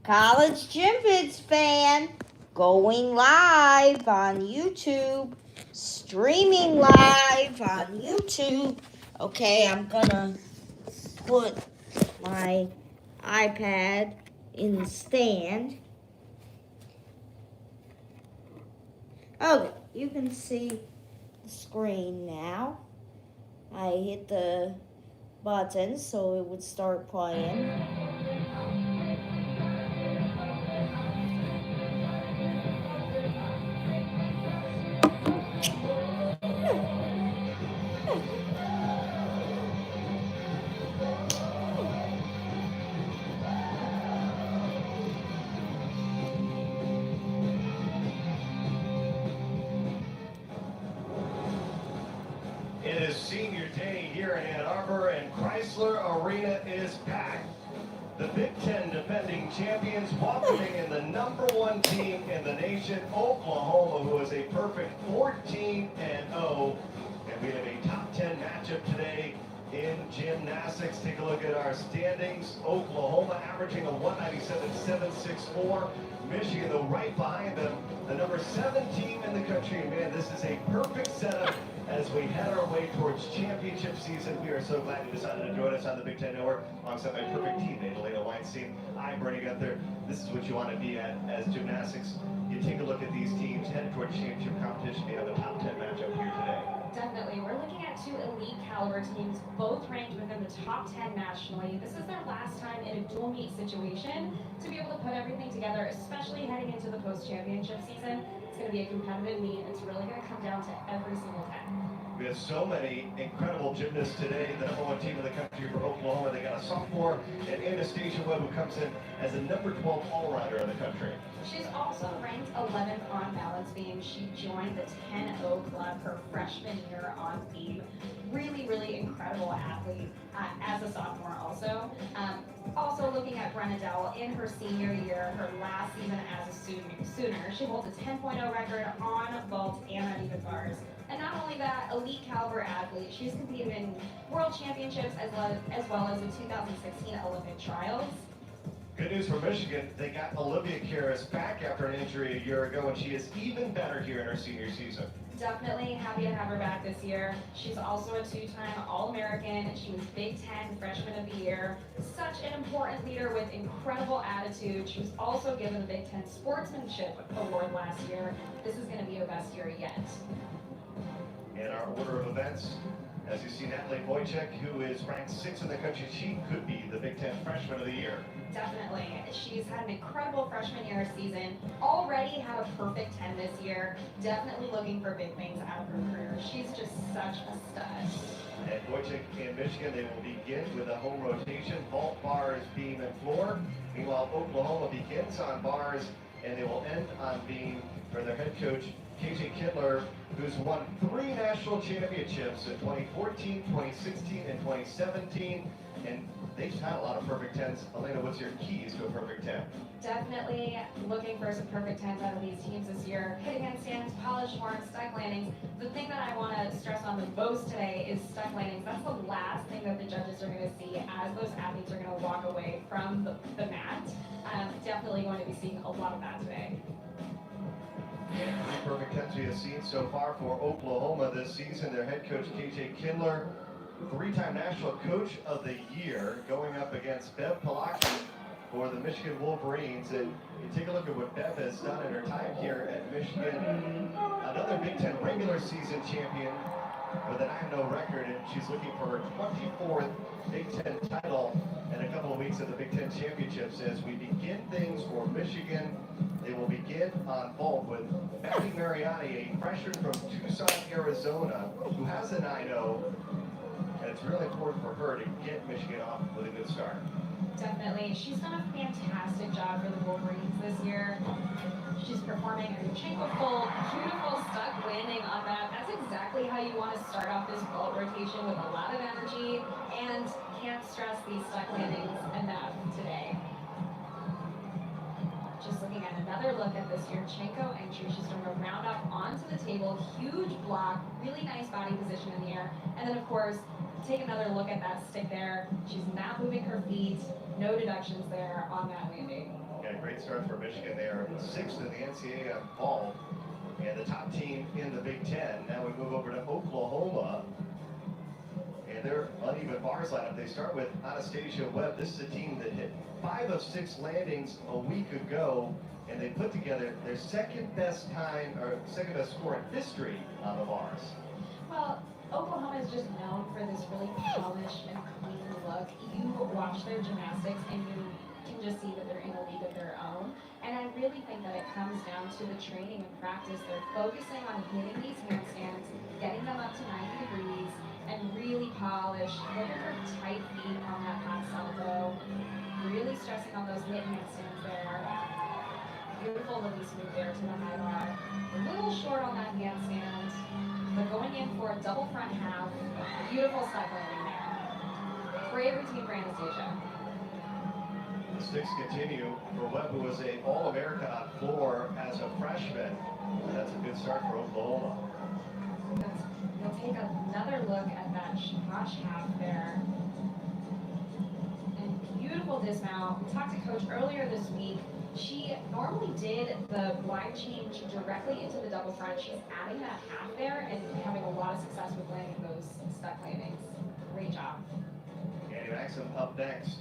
College Gym Vids fan, going live on YouTube, streaming live on YouTube. Okay, I'm gonna put my iPad in the stand. Okay, you can see the screen now. I hit the button so it would start playing. It is senior day here in Ann Arbor, and Chrysler Arena is packed. The Big Ten defending champions welcoming in the #1 team in the nation, Oklahoma, who is a perfect 14-0. And we have a top 10 matchup today in gymnastics. Take a look at our standings. Oklahoma averaging a 197.764. Michigan, though, right behind them, the #7 team in the country. And man, this is a perfect setup as we head our way towards championship season. We are so glad you decided to join us on the Big Ten Network alongside my perfect teammate, Elena Weinstein. I'm Bernie Gunther. This is what you want to be at as gymnastics. You take a look at these teams headed towards championship competition. We have a top 10 matchup here today. Definitely. We're looking at two elite caliber teams, both ranked within the top 10 nationally. This is their last time in a dual meet situation to be able to put everything together, especially heading into the post-championship season. It's going to be a competitive meet. It's really going to come down to every single 10. We have so many incredible gymnasts today. The #1 team in the country for Oklahoma. They got a sophomore, and Anastasia Webb, who comes in as a #12 all-rounder in the country. She's also ranked 11th on balance beam. She joined the 10-0 club her freshman year on beam. Really, really incredible athlete as a sophomore also. Also looking at Brenna Dowell in her senior year, her last season as a Sooner. She holds a 10.0 record on vault and uneven bars. And not only that, elite caliber athlete, she's competed in world championships as well as the 2016 Olympic trials. Good news for Michigan, they got Olivia Karras back after an injury a year ago, and she is even better here in her senior season. Definitely happy to have her back this year. She's also a two-time All-American. She was Big Ten Freshman of the Year. Such an important leader with incredible attitude. She was also given the Big Ten Sportsmanship Award last year. This is going to be her best year yet. In our order of events, as you see, Natalie Wojcik, who is ranked 6th in the country, she could be the Big Ten Freshman of the Year. Definitely. She's had an incredible freshman year season. Already had a perfect 10 this year. Definitely looking for big things out of her career. She's just such a stud. At Wojcik in Michigan, they will begin with a home rotation, vault, bars, beam, and floor. Meanwhile, Oklahoma begins on bars, and they will end on beam for their head coach, KJ Kindler, who's won 3 national championships in 2014, 2016, and 2017. And they've had a lot of perfect 10s. Elena, what's your keys to a perfect 10? Definitely looking for some perfect 10s out of these teams this year. Hit against stands, polished forms, stuck landings. The thing that I want to stress on the most today is stuck landings. That's the last thing that the judges are going to see as those athletes are going to walk away from the mat. Definitely going to be seeing a lot of that today. 3 perfect 10s we have seen so far for Oklahoma this season. Their head coach, KJ Kindler, 3-time National Coach of the Year, going up against Bev Palaki for the Michigan Wolverines. And you take a look at what Bev has done in her time here at Michigan. Another Big Ten regular season champion with a 9-0 record, and she's looking for her 24th Big Ten title in a couple of weeks at the Big Ten Championships. As we begin things for Michigan, they will begin on vault with Becky Mariani, a freshman from Tucson, Arizona, who has a 9-0. And it's really important for her to get Michigan off with a good start. Definitely. She's done a fantastic job for the Wolverines this year. She's performing a Chenko full, beautiful stuck landing on that. That's exactly how you want to start off this vault rotation, with a lot of energy, and can't stress these stuck landings enough today. Just looking at another look at this Yurchenko entry, she's doing a round up onto the table, huge block, really nice body position in the air, and then of course take another look at that stick there. She's not moving her feet. No deductions there on that landing. Yeah, great start for Michigan. They are 6th in the NCAA on vault and the top team in the Big Ten. Now we move over to Oklahoma. And their uneven bars lineup. They start with Anastasia Webb. This is a team that hit 5 of 6 landings a week ago, and they put together their second best score in history on the bars. Well, Oklahoma is just known for this really polished and clean look. You watch their gymnastics and you can just see that they're in a league of their own. And I really think that it comes down to the training and practice. They're focusing on hitting these handstands, getting them up to 90 degrees, and really polished. Look at her tight feet on that hot salvo. Really stressing on those hip handstands there. Beautiful release move there to the high bar. A little short on that handstand, but going in for a double front half. Beautiful step landing there. Great routine for Anastasia. The sticks continue for Webb, who was an All-American on floor as a freshman. That's a good start for Oklahoma. We'll take another look at that Shabbash half there. And beautiful dismount. We talked to Coach earlier this week. She normally did the wide change directly into the double front. She's adding that half there and having a lot of success with landing those stuck landings. Great job. Annie Maxim up next.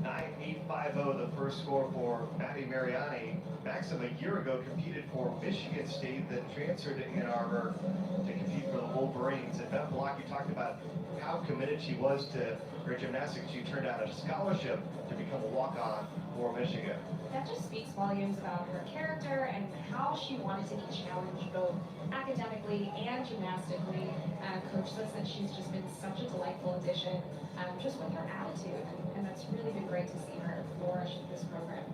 9.850, the first score for Maddie Mariani. Maxim a year ago competed for Michigan State, then transferred to Ann Arbor to compete for the Wolverines. And Beth Blocky talked about how committed she was to her gymnastics. She turned out a scholarship to become a walk-on for Michigan. That just speaks volumes about her character and how she wanted to be challenged both academically and gymnastically. Coach says that she's just been such a delightful addition, just with her attitude, and that's really been great to see her flourish in this program.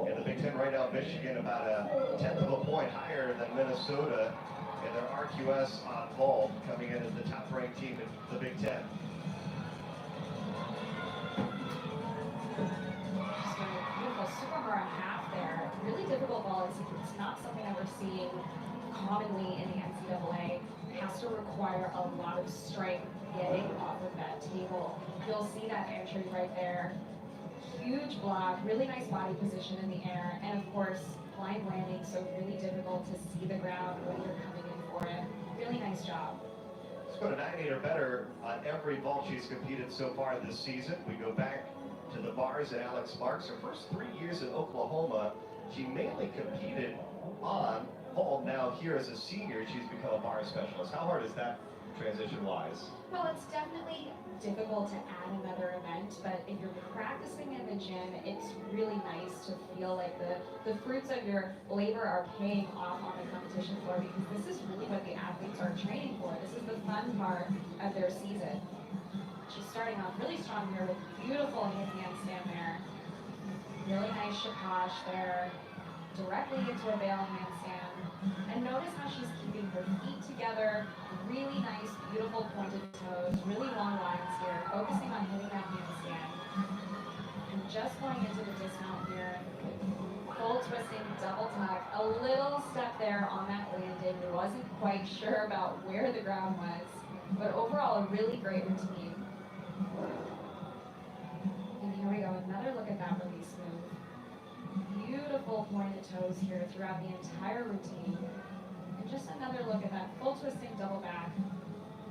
In the Big Ten right now, Michigan about a 1/10 of a point higher than Minnesota in their RQS on vault, coming in as the top-ranked team in the Big Ten. Super half there. Really difficult ball. It's not something that we're seeing commonly in the NCAA. It has to require a lot of strength getting off of that table. You'll see that entry right there. Huge block, really nice body position in the air, and of course, blind landing, so really difficult to see the ground when you're coming in for it. Really nice job. Let's go to 9.8 or better on every vault she's competed so far this season. We go back to the bars and Alex Marks. Her first 3 years in Oklahoma, she mainly competed on vault. Now here as a senior, she's become a bar specialist. How hard is that transition-wise? Well, it's definitely difficult to add another event, but if you're practicing in the gym, it's really nice to feel like the fruits of your labor are paying off on the competition floor, because this is really what the athletes are training for. This is the fun part of their season. She's starting off really strong here with beautiful hip handstand there. Really nice shapash there. Directly into a bail handstand. And notice how she's keeping her feet together. Really nice, beautiful pointed toes. Really long lines here. Focusing on hitting that handstand. And just going into the dismount here. Full twisting, double tuck. A little step there on that landing. Wasn't quite sure about where the ground was. But overall, a really great routine. And here we go, another look at that release move. Beautiful pointed toes here throughout the entire routine. And just another look at that full twisting double back.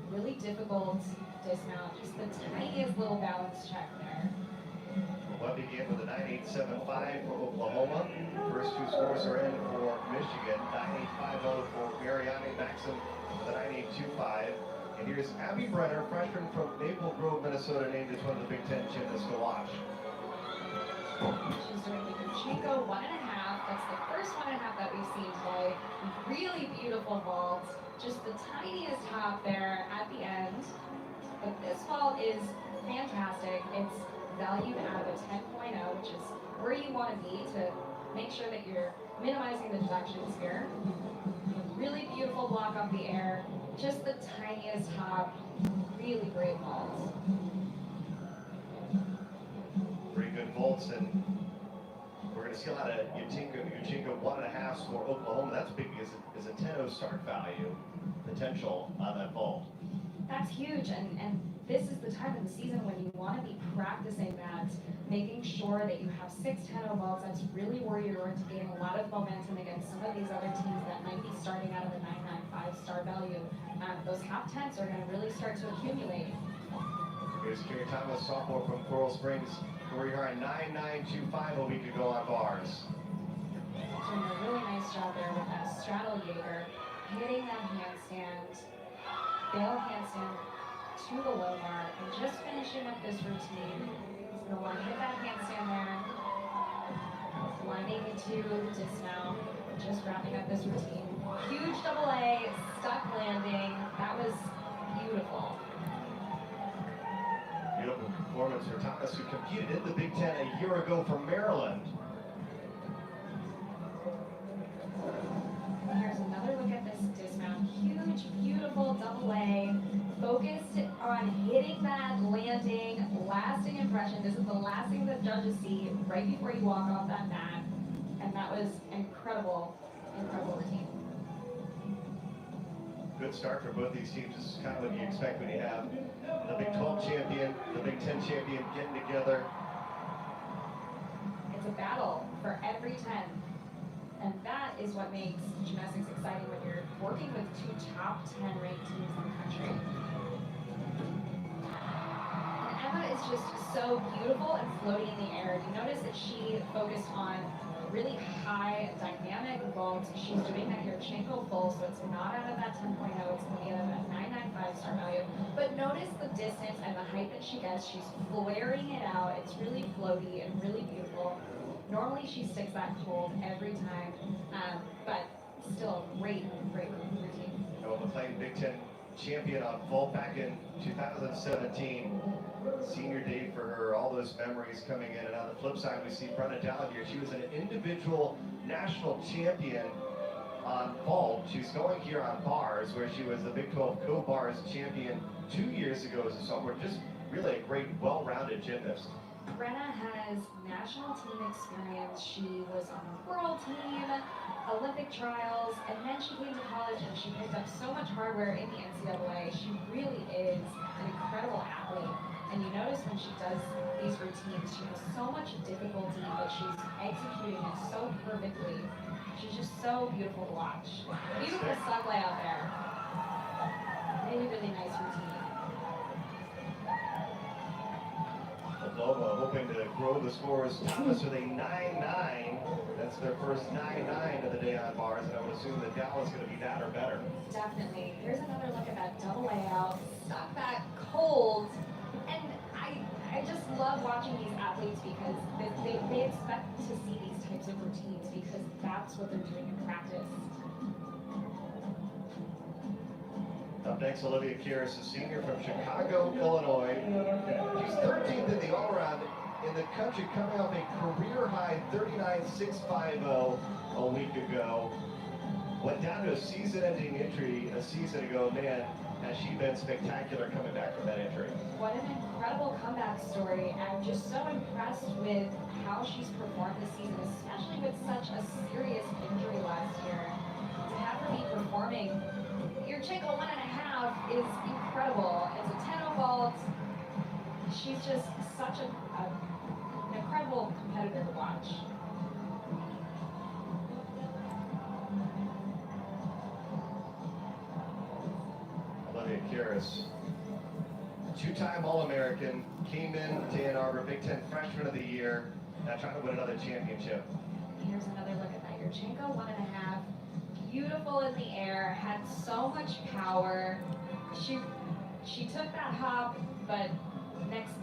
Really difficult dismount, just the tiniest little balance check there. Webb began with a 9.875 for Oklahoma. First 2 scores are in for Michigan. 9.850 for Mariani. Maxim with a 9.825. And here's Abby Brenner, freshman from Maple Grove, Minnesota, named as one of the Big Ten gymnasts to watch. She's doing the Yuchenko 1.5. That's the first 1.5 that we've seen today. Really beautiful vault. Just the tiniest hop there at the end. But this vault is fantastic. It's valued out of a 10.0, which is where you want to be to make sure that you're minimizing the deductions here. Really beautiful block up the air. Just the tiniest hop. Really great vaults. Pretty good vaults, and we're going to see a lot of Yuchenko 1.5 for Oklahoma. That's big because it's a 10.0 start value potential on that vault. That's huge, and this is the time of the season when you want to be practicing that, making sure that you have 6-10-0 vaults. That's really where you're going to gain a lot of momentum against some of these other teams that might be starting out of a 995 star value. Those half tens are going to really start to accumulate. Here's Kerry Thomas, sophomore from Coral Springs, career high 9925 a week ago on bars. Doing a really nice job there with that straddle Jaeger, hitting that handstand, bail handstand to the low bar, and just finishing up this routine. He's going to want to hit that handstand there, winding into the dismount, just wrapping up this routine. Huge double A, stuck landing. That was beautiful. Beautiful performance for Thomas, who competed in the Big Ten a year ago for Maryland. Here's another look at this dismount. Huge, beautiful double A. Focused on hitting that landing, lasting impression. This is the last thing that judges see right before you walk off that mat. And that was incredible, incredible routine. Good start for both these teams. This is kind of what you expect when you have the Big 12 champion, the Big 10 champion getting together. It's a battle for every 10. And that is what makes gymnastics exciting when you're working with two top 10 ranked teams in the country. And Emma is just so beautiful and floaty in the air. You notice that she focused on really high dynamic vaults. She's doing that Yurchenko full, so it's not out of that 10.0, it's going to be out of that 995 star value. But notice the distance and the height that she gets. She's flaring it out. It's really floaty and really beautiful. Normally she sticks that hold every time, but still a great routine. The McLean Big Ten champion on vault back in 2017. Senior day for her, all those memories coming in. And on the flip side, we see Brenna Dowd here. She was an individual national champion on vault. She's going here on bars, where she was the Big 12 co-bars champion 2 years ago as a sophomore. Just really a great, well-rounded gymnast. Brenna has national team experience. She was on the world team, Olympic trials, and then she came to college and she picked up so much hardware in the NCAA. She really is an incredible athlete. And you notice when she does these routines, she has so much difficulty, but she's executing it so perfectly. She's just so beautiful to watch. Beautiful slug lay out there. Really, really nice routine. Oklahoma hoping to grow the scores. Thomas with a 9-9. That's their first 9-9 of the day on bars, and I would assume that Dallas is going to be that or better. Definitely. Here's another look at that double layout. Stuck back cold. And I just love watching these athletes because they expect to see these types of routines because that's what they're doing in practice. Up next, Olivia Kieris, a senior from Chicago, Illinois. She's 13th in the all-around in the country, coming off a career-high 39.650 a week ago. Went down to a season-ending injury a season ago. Man, has she been spectacular coming back from that injury. What an incredible comeback story. I'm just so impressed with how she's performed this season, especially with such a serious injury last year. To have her be performing Yurchenko 1.5 is incredible. It's a 10 vault. She's just such an incredible competitor to watch. Olivia Kieris, two-time All-American, came in to Ann Arbor, Big Ten Freshman of the Year, now trying to win another championship. Here's another look at that Yurchenko 1.5. Beautiful in the air, had so much power. She took that hop, but next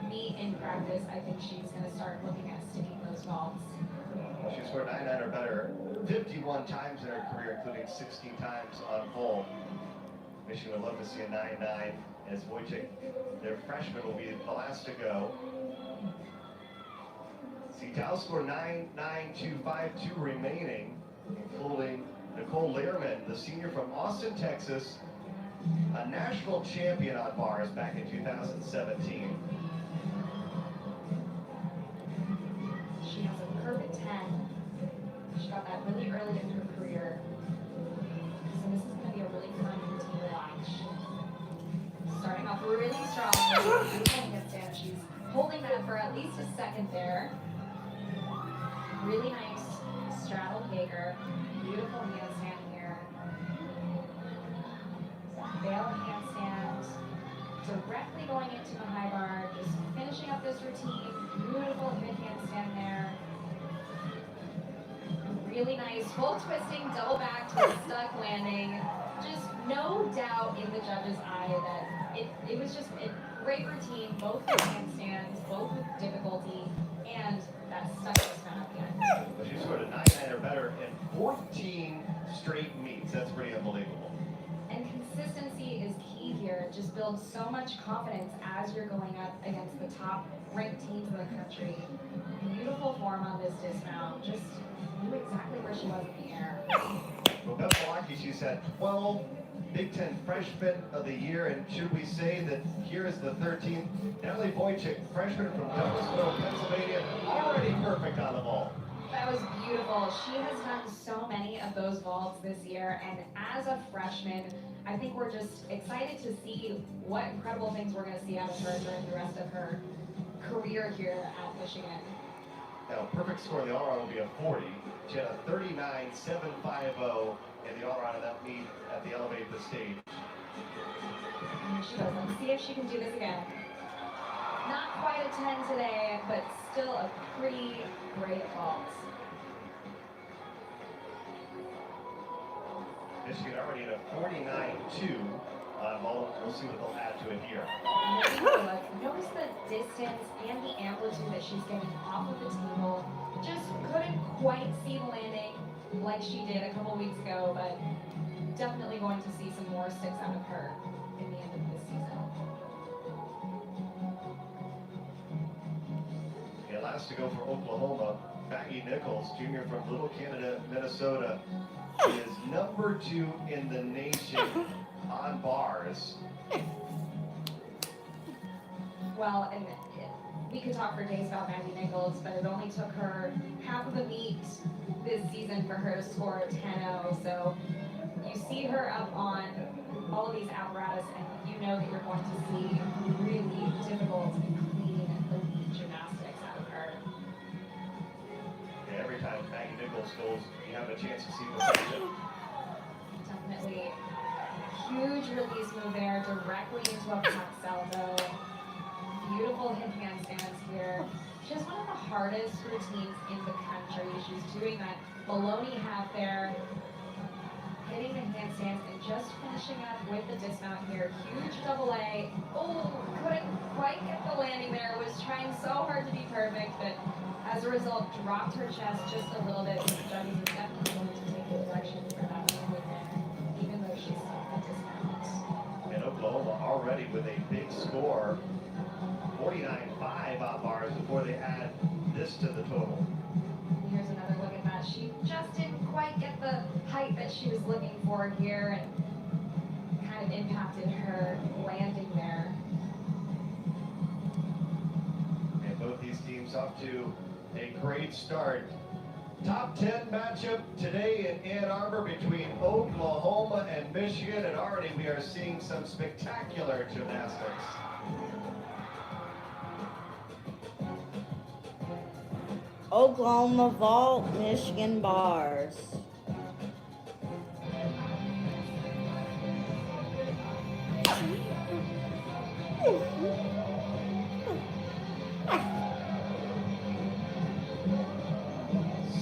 meet in practice, I think she's going to start looking at sticking those vaults. She scored 9-9 or better 51 times in her career, including 16 times on vault. Michigan would love to see a 9-9 as Wojcik, their freshman, will be the last to go. See, Dow scored 9.9252 remaining, including Nicole Lehrman, the senior from Austin, Texas, a national champion on bars back in 2017. She has a perfect 10. She got that really early in her career. So this is going to be a really fun routine to watch. second there. Really nice straddle Jaeger. Beautiful handstand here. Bail handstand. Directly going into the high bar. Just finishing up this routine. Beautiful mid handstand there. Really nice full twisting double back to a stuck landing. Just no doubt in the judge's eye that it was just a great routine, both with handstands, both with difficulty, and that stuck dismount at the end. But she scored a 9 or better in 14 straight meets. That's pretty unbelievable. And consistency is key here. It just builds so much confidence as you're going up against the top ranked teams in the country. Beautiful form on this dismount. Just knew exactly where she was in the air. Well, Beth Malaki, she's had 12 Big Ten Freshman of the Year, and should we say that here is the 13th, Natalie Boychik, freshman from Douglasville, Pennsylvania, already perfect on the vault. That was beautiful. She has done so many of those vaults this year, and as a freshman, I think we're just excited to see what incredible things we're going to see out of her during the rest of her career here at Michigan. Now, perfect score in the all-around will be a 40. She had a 39.750 in the all-around of that meet at the Elevate the Stage. And she goes, let's see if she can do this again. Not quite a 10 today, but still a pretty great vault. Michigan already at a 49.2 on vault. We'll see what they'll add to it here. Notice the distance and the amplitude that she's getting off of the table. Just couldn't quite see the landing like she did a couple weeks ago, but definitely going to see some more sticks out of her in the end of this season. And last to go for Oklahoma, Maggie Nichols, junior from Little Canada, Minnesota, is number 2 in the nation on bars. Well, and we could talk for days about Maggie Nichols, but it only took her half of the meet this season for her to score a 10-0. So you see her up on all of these apparatus, and you know that you're going to see really difficult and clean elite gymnastics out of her. Yeah, every time Maggie Nichols goes, you have a chance to see perfection. Definitely huge release move there, directly into a back salto. Beautiful hip handstands here. She has one of the hardest routines in the country. She's doing that baloney half there, hitting the handstands and just finishing up with the dismount here. Huge double A. Oh, couldn't quite get the landing there. Was trying so hard to be perfect, but as a result, dropped her chest just a little bit. The judges are definitely going to take the direction for that landing there, even though she's still at dismount. And Oklahoma already with a big score, 49.5 on bars before they add this to the total. Here's another look at that. She just didn't quite get the height that she was looking for here, and kind of impacted her landing there. And both these teams off to a great start. Top 10 matchup today in Ann Arbor between Oklahoma and Michigan, and already we are seeing some spectacular gymnastics. Oklahoma vault, Michigan bars.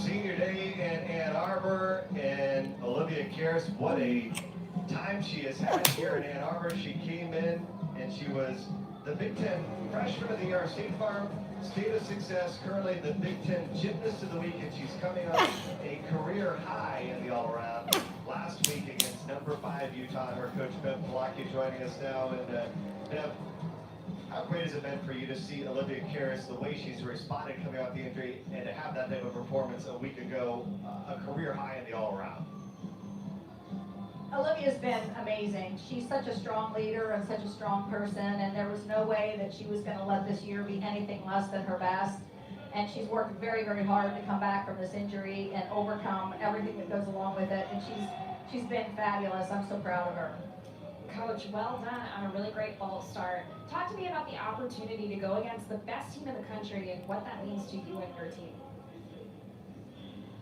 Senior day in Ann Arbor, and Olivia Karras, what a time she has had here in Ann Arbor. She came in and she was the Big Ten Freshman of the Year, State Farm State of Success, currently the Big Ten Gymnast of the Week, and she's coming up a career high in the all-around last week against number 5 Utah. And her coach, Beth Malaki, joining us now. And Bev, how great has it been for you to see Olivia Karras, the way she's responded coming off the injury, and to have that type of performance a week ago, a career high in the all-around? Olivia's been amazing. She's such a strong leader and such a strong person, and there was no way that she was going to let this year be anything less than her best. And she's worked very, very hard to come back from this injury and overcome everything that goes along with it. And she's been fabulous. I'm so proud of her. Coach, well done on a really great fall start. Talk to me about the opportunity to go against the best team in the country and what that means to you and your team.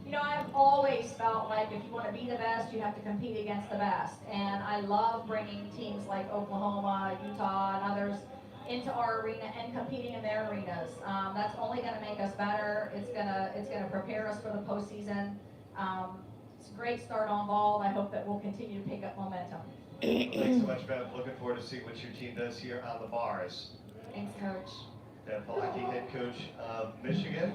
You know, I've always felt like if you want to be the best, you have to compete against the best. And I love bringing teams like Oklahoma, Utah, and others into our arena and competing in their arenas. That's only going to make us better. It's gonna prepare us for the postseason. It's a great start on ball. I hope that we'll continue to pick up momentum. Thanks so much, Bev. Looking forward to seeing what your team does here on the bars. Thanks, Coach. Bev Palacki, head coach of Michigan.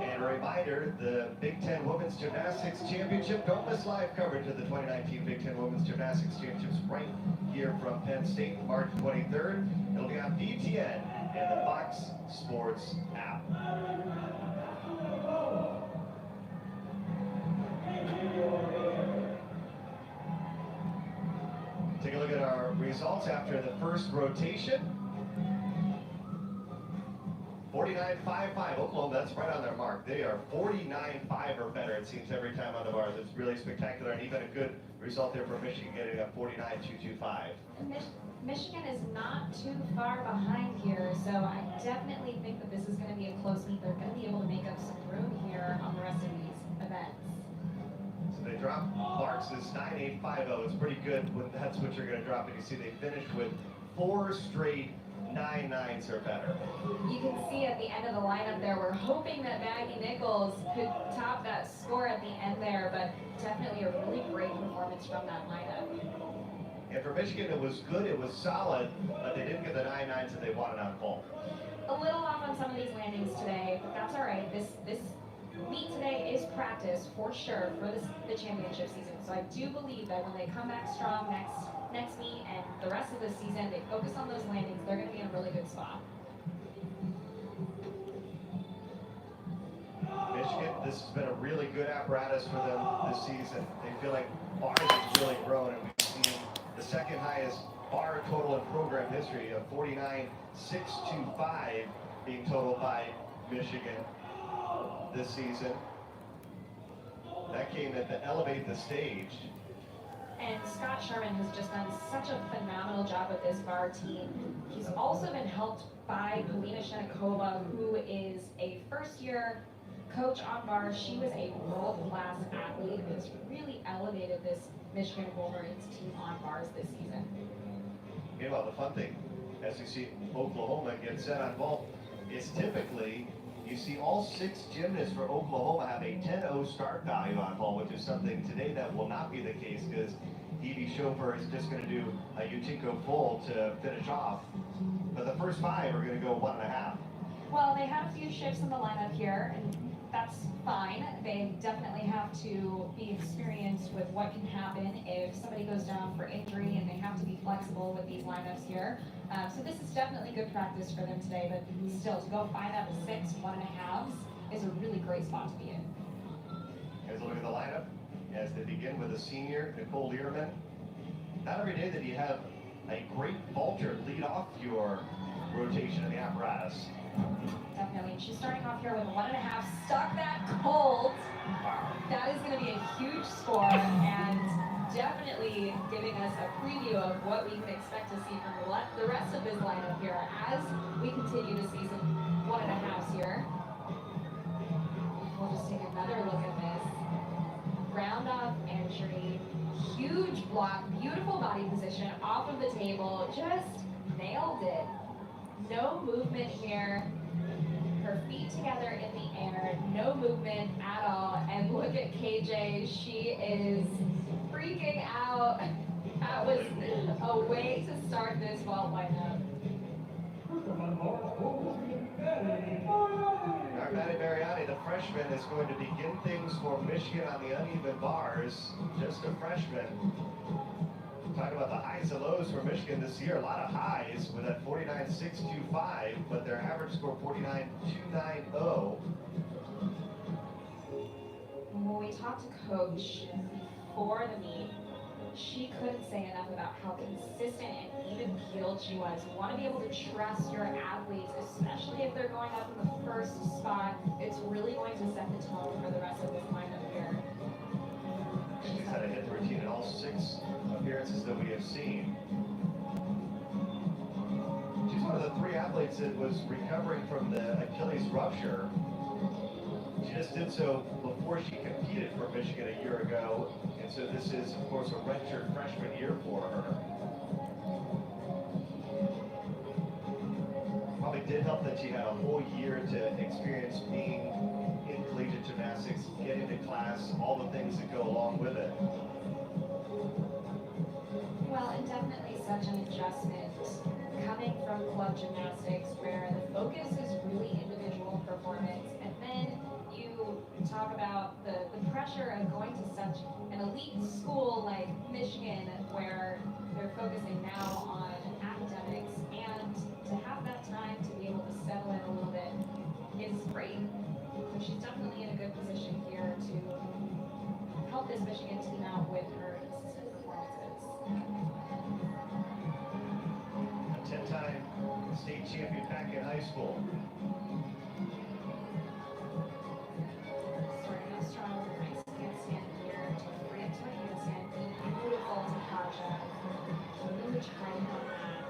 And a reminder, the Big Ten Women's Gymnastics Championship. Don't miss live coverage of the 2019 Big Ten Women's Gymnastics Championships right here from Penn State, March 23rd. It'll be on BTN and the Fox Sports app. Take a look at our results after the first rotation. 49.55 Oklahoma, that's right on their mark. They are 49.5 or better, it seems, every time on the bars. It's really spectacular, and even a good result there for Michigan, getting up 49.225. Michigan is not too far behind here, so I definitely think that this is going to be a close meet. They're going to be able to make up some room here on the rest of these events. So they dropped Marks' 9.850. It's pretty good when that's what you're going to drop. And you see they finished with 4 straight 9.9s or better. You can see at the end of the lineup there, we're hoping that Maggie Nichols could top that score at the end there, but definitely a really great performance from that lineup. And for Michigan, it was good, it was solid, but they didn't get the 9.9s that they wanted on full. A little off on some of these landings today, but that's all right. This meet today is practice for sure for the championship season. So I do believe that when they come back strong next meet and the rest of the season, they focus on those landings, they're going to be in a really good spot. Michigan, this has been a really good apparatus for them this season. They feel like bars has really grown, and we've seen the second highest bar total in program history of 49.625 being totaled by Michigan this season. That came at the Elevate the Stage. And Scott Sherman has just done such a phenomenal job with this bar team. He's also been helped by Polina Shenikova, who is a first-year coach on bars. She was a world-class athlete who has really elevated this Michigan Wolverines team on bars this season. Meanwhile, the fun thing, as you see Oklahoma get set on ball, is typically you see all 6 gymnasts for Oklahoma have a 10-0 start value on ball, which is something today that will not be the case because Evie Chauffeur is just going to do a Utinko full to finish off. But the first 5 are going to go 1.5. Well, they have a few shifts in the lineup here, and that's fine. They definitely have to be experienced with what can happen if somebody goes down for injury, and they have to be flexible with these lineups here. So this is definitely good practice for them today, but still, to go find out the 6 1.5s is a really great spot to be in. Here's a look at the lineup as they begin with a senior, Nicole Learman. Not every day that you have a great vaulter lead off your rotation in the apparatus. Definitely. She's starting off here with a 1.5. Stuck that cold. That is going to be a huge score, and definitely giving us a preview of what we can expect to see from the rest of this lineup here as we continue to see some 1.5s here. We'll just take another look at this. Round off entry, huge block, beautiful body position off of the table, just nailed it. No movement here. Her feet together in the air, no movement at all. And look at KJ, she is freaking out. That was a way to start this vault lineup. Maddie Mariani, the freshman, is going to begin things for Michigan on the uneven bars. Just a freshman. Talking about the highs and lows for Michigan this year. A lot of highs with that 49.625, but their average score 49.290. When we talked to Coach before the meet, she couldn't say enough about how consistent and even-keeled she was. You want to be able to trust your athletes, especially if they're going up in the first spot. It's really going to set the tone for the rest of this lineup here. She's had a hit the routine in all 6 appearances that we have seen. She's one of the 3 athletes that was recovering from the Achilles rupture. She just did so before she competed for Michigan a year ago, and so this is, of course, a redshirt freshman year for her. Probably did help that she had a whole year to experience being in collegiate gymnastics, getting to class, all the things that go along with it. Well, and definitely such an adjustment coming from club gymnastics where the focus is really individual performance, and then you talk about the pressure of going to such an elite school like Michigan where they're focusing now on academics, and to have that time to be able to settle in a little bit is great. So she's definitely in a good position here to help this Michigan team out with her consistent performances. A 10-time state champion back in high school. Starting out strong with a nice handstand here, to bring it to a handstand, beautiful to Kaja. Really trying on that.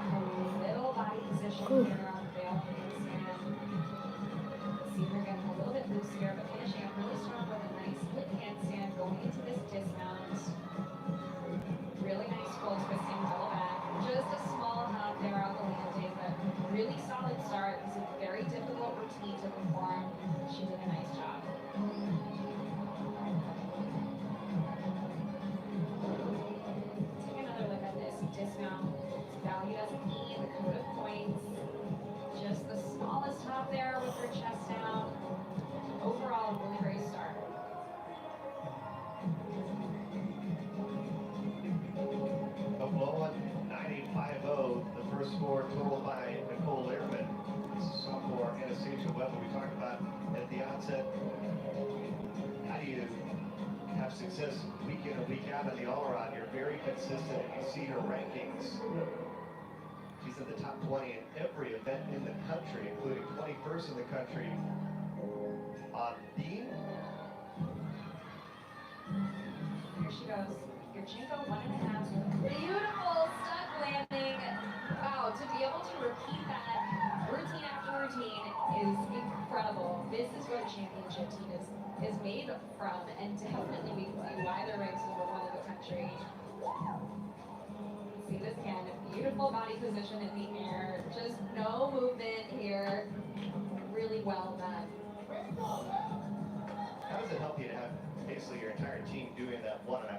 A little body position here on the veil handstand. See her getting a little bit loose here, but finishing up really strong with a nice split handstand going into this dismount. Really nice full twisting double back. Just a small hop there on the landing, but really solid start. It's a very difficult routine to perform. She did a nice job. Take another look at this dismount. It's valued as an E in the code of points. Just the smallest hop there with her chest down. Overall, a really great start. Oklahoma 9850, the first score total by Nicole Lehrman. Sophomore Anastasia Webb, we talked about at the outset. How do you have success week in and week out in the all-around? You're very consistent. You see her rankings. She's in the top 20 in every event in the country, including 21st in the country on beam. Here she goes. Yurchenko 1.5. Beautiful stuck landing. Wow, to be able to repeat that routine after routine is incredible. This is what a championship team is made from, and definitely we can see why they're ranked number 1 in the country. See this again, beautiful body position in the air, just no movement here. Really well done. How does it help you to have basically your entire team doing that 1.5?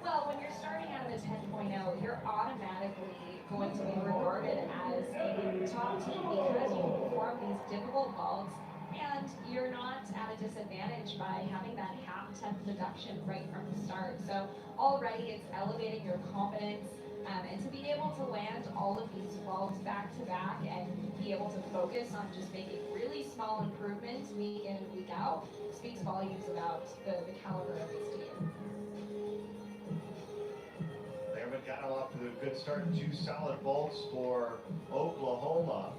Well, when you're starting out at a 10.0, you're automatically going to be regarded as a top team because you perform these difficult vaults, and you're not at a disadvantage by having that half-tenth deduction right from the start. So already it's elevating your confidence, and to be able to land all of these vaults back to back and be able to focus on just making really small improvements week in and week out speaks volumes about the caliber of this team. Lehrman got off to a good start. 2 solid vaults for Oklahoma.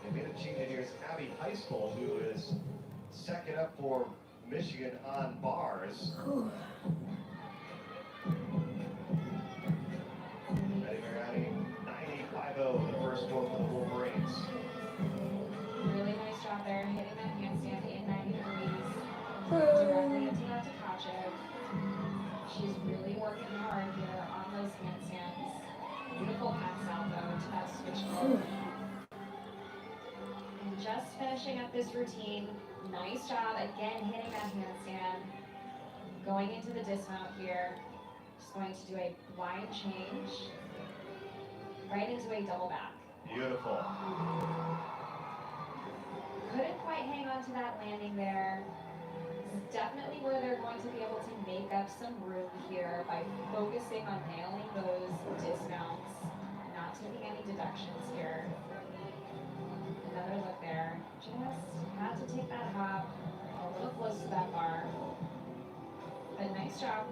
And being a champion here is Abby High School, who is second up for Michigan on bars. Ready, Mariani, 9850, the first score for the Wolverines. Really nice job there, hitting that handstand in 90 degrees. Directly into that Takachev. She's really working hard here on those handstands. Beautiful pass out though to that switch forward. And just finishing up this routine. Nice job again hitting that handstand. Going into the dismount here. Just going to do a wide change. Right into a double back. Beautiful. Couldn't quite hang on to that landing there. This is definitely where they're going to be able to make up some room here by focusing on nailing those dismounts, not taking any deductions here. Another look there. Just had to take that hop a little close to that bar. But nice job.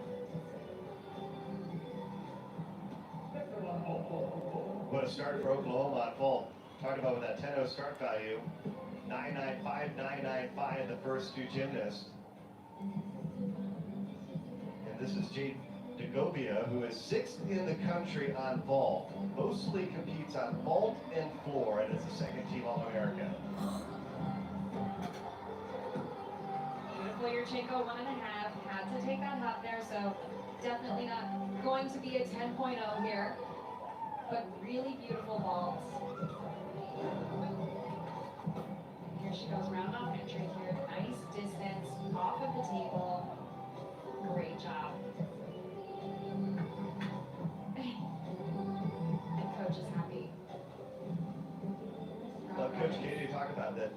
What a start for Oklahoma on vault. Talked about with that 10-0 start value, 995, 995, the first two gymnasts. And this is Jade Degobia, who is 6th in the country on vault. Mostly competes on vault and floor, and is a second team All-American. Beautiful Yurchenko, 1.5. Had to take that hop there, so definitely not going to be a 10.0 here. But really beautiful vault. Here she goes, round off entry here. Nice distance off of the table. Great job. And coach is happy. Well, Coach Katie talked about that.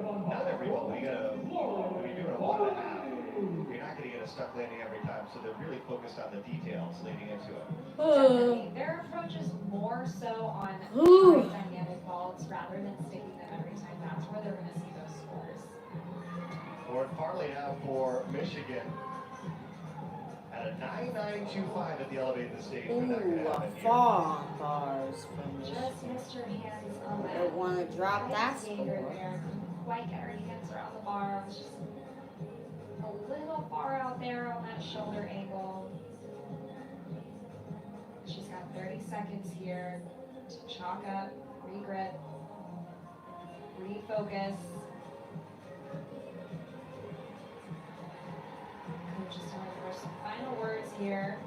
Not every ball. When you're doing a 1.5, you're not going to get a stuck landing every time. So they're really focused on the details leading into it. Definitely. Their approach is more so on high dynamic vaults rather than sticking them every time. That's where they're going to see those scores. Lauren Farley now for Michigan. At a 9.925 at the elevated stage. Ooh, fall bars from Just missed her hands on that. They want to drop that Skater score. there. Couldn't quite get her hands around the bar. It was just a little far out there on that shoulder angle. She's got 30 seconds here to chalk up, regrip, refocus. Coach is telling her some final words here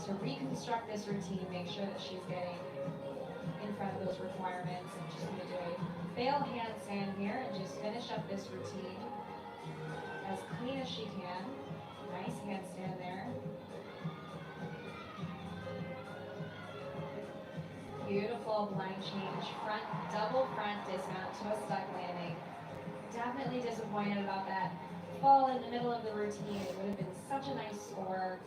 to reconstruct this routine, make sure that she's getting in front of those requirements. And she's going to do a fail handstand here and just finish up this routine as clean as she can. Nice handstand there. Beautiful blind change, front, double front dismount to a stuck landing. Definitely disappointed about that fall in the middle of the routine. It would have been such a nice score.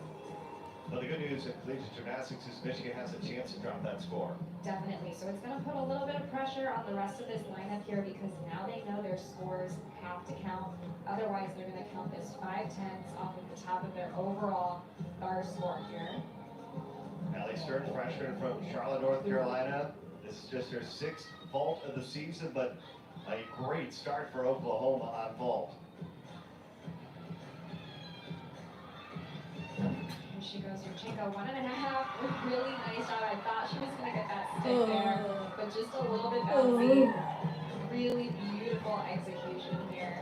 Well, the good news in collegiate gymnastics is Michigan has a chance to drop that score. Definitely. So it's going to put a little bit of pressure on the rest of this lineup here because now they know their scores have to count. Otherwise, they're going to count this 5/10 off of the top of their overall bar score here. Allie Stern, freshman from Charlotte, North Carolina. This is just her 6th vault of the season, but a great start for Oklahoma on vault. Here she goes, Yurchenko, 1.5. Really nice job. I thought she was going to get that stick there, but just a little bit bouncy. Really beautiful execution here.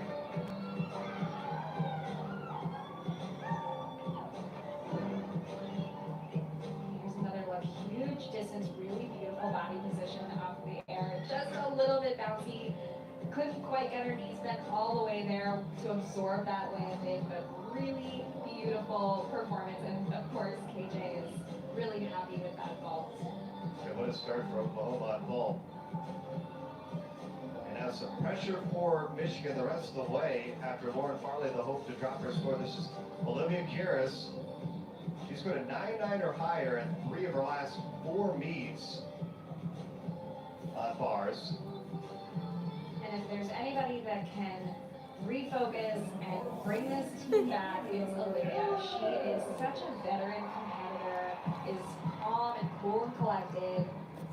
Here's another look. Huge distance, really beautiful body position off the air. Just a little bit bouncy. Couldn't quite get her knees bent all the way there to absorb that landing, but really beautiful performance. And of course, KJ is really happy with that vault. And what a start for Oklahoma on vault. And now some pressure for Michigan the rest of the way after Lauren Farley, the hope to drop her score. This is Olivia Kiris. She's going to 9.9 or higher in 3 of her last 4 meets on bars. And if there's anybody that can refocus and bring this team back, it's Olivia. She is such a veteran competitor, is calm and cool and collected.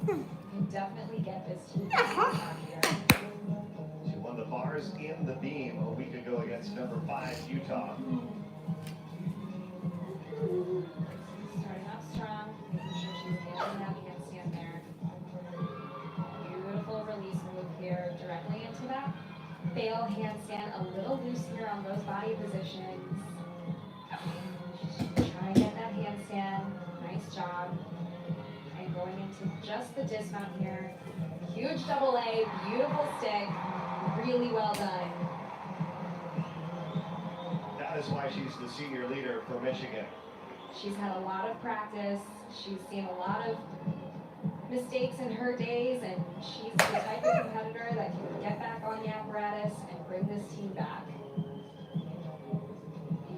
You can definitely get this team back here. She won the bars in the beam a week ago against number 5 Utah. Starting off strong, making sure she's nailing that handstand there. Beautiful release move here, directly into that fail handstand. A little loose here on those body positions. Try and get that handstand. Nice job. And going into just the dismount here. Huge double A, beautiful stick. Really well done. That is why she's the senior leader for Michigan. She's had a lot of practice. She's seen a lot of mistakes in her days, and she's the type of competitor that can get back on the apparatus and bring this team back.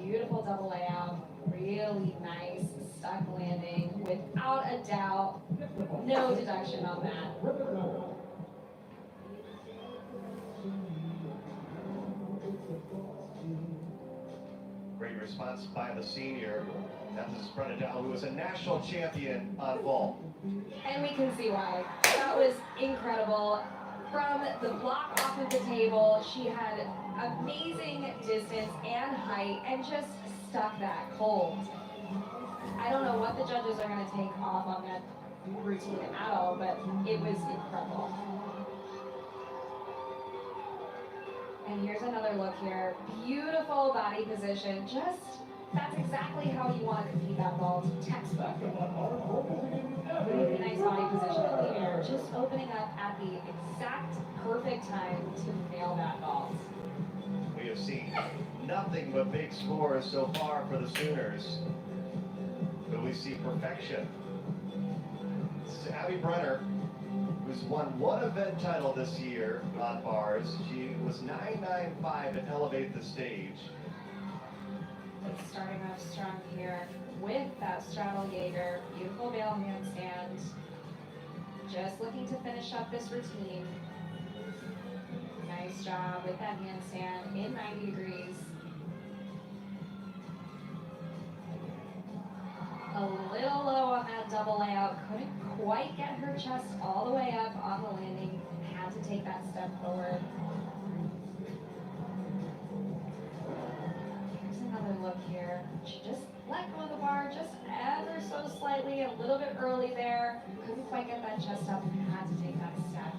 Beautiful double layout, really nice stuck landing, without a doubt. No deduction on that. Great response by the senior. That is Brenna, who was a national champion on vault. And we can see why. That was incredible. From the block off of the table, she had amazing distance and height and just stuck that cold. I don't know what the judges are going to take off on that routine at all, but it was incredible. And here's another look here. Beautiful body position. That's exactly how you want to compete that vault. Textbook. Really nice body position in the air. Just opening up at the exact perfect time to nail that vault. We have seen nothing but big scores so far for the Sooners. But we see perfection. Abby Brenner, who's won one event title this year on bars. She was 9.95 and elevate the stage. Starting off strong here with that straddle Jaeger. Beautiful bail handstand. Just looking to finish up this routine. Nice job with that handstand in 90 degrees. A little low on that double layout. Couldn't quite get her chest all the way up on the landing. Had to take that step forward. Here's another look here. She just let go of the bar just ever so slightly, a little bit early there. Couldn't quite get that chest up and had to take that step.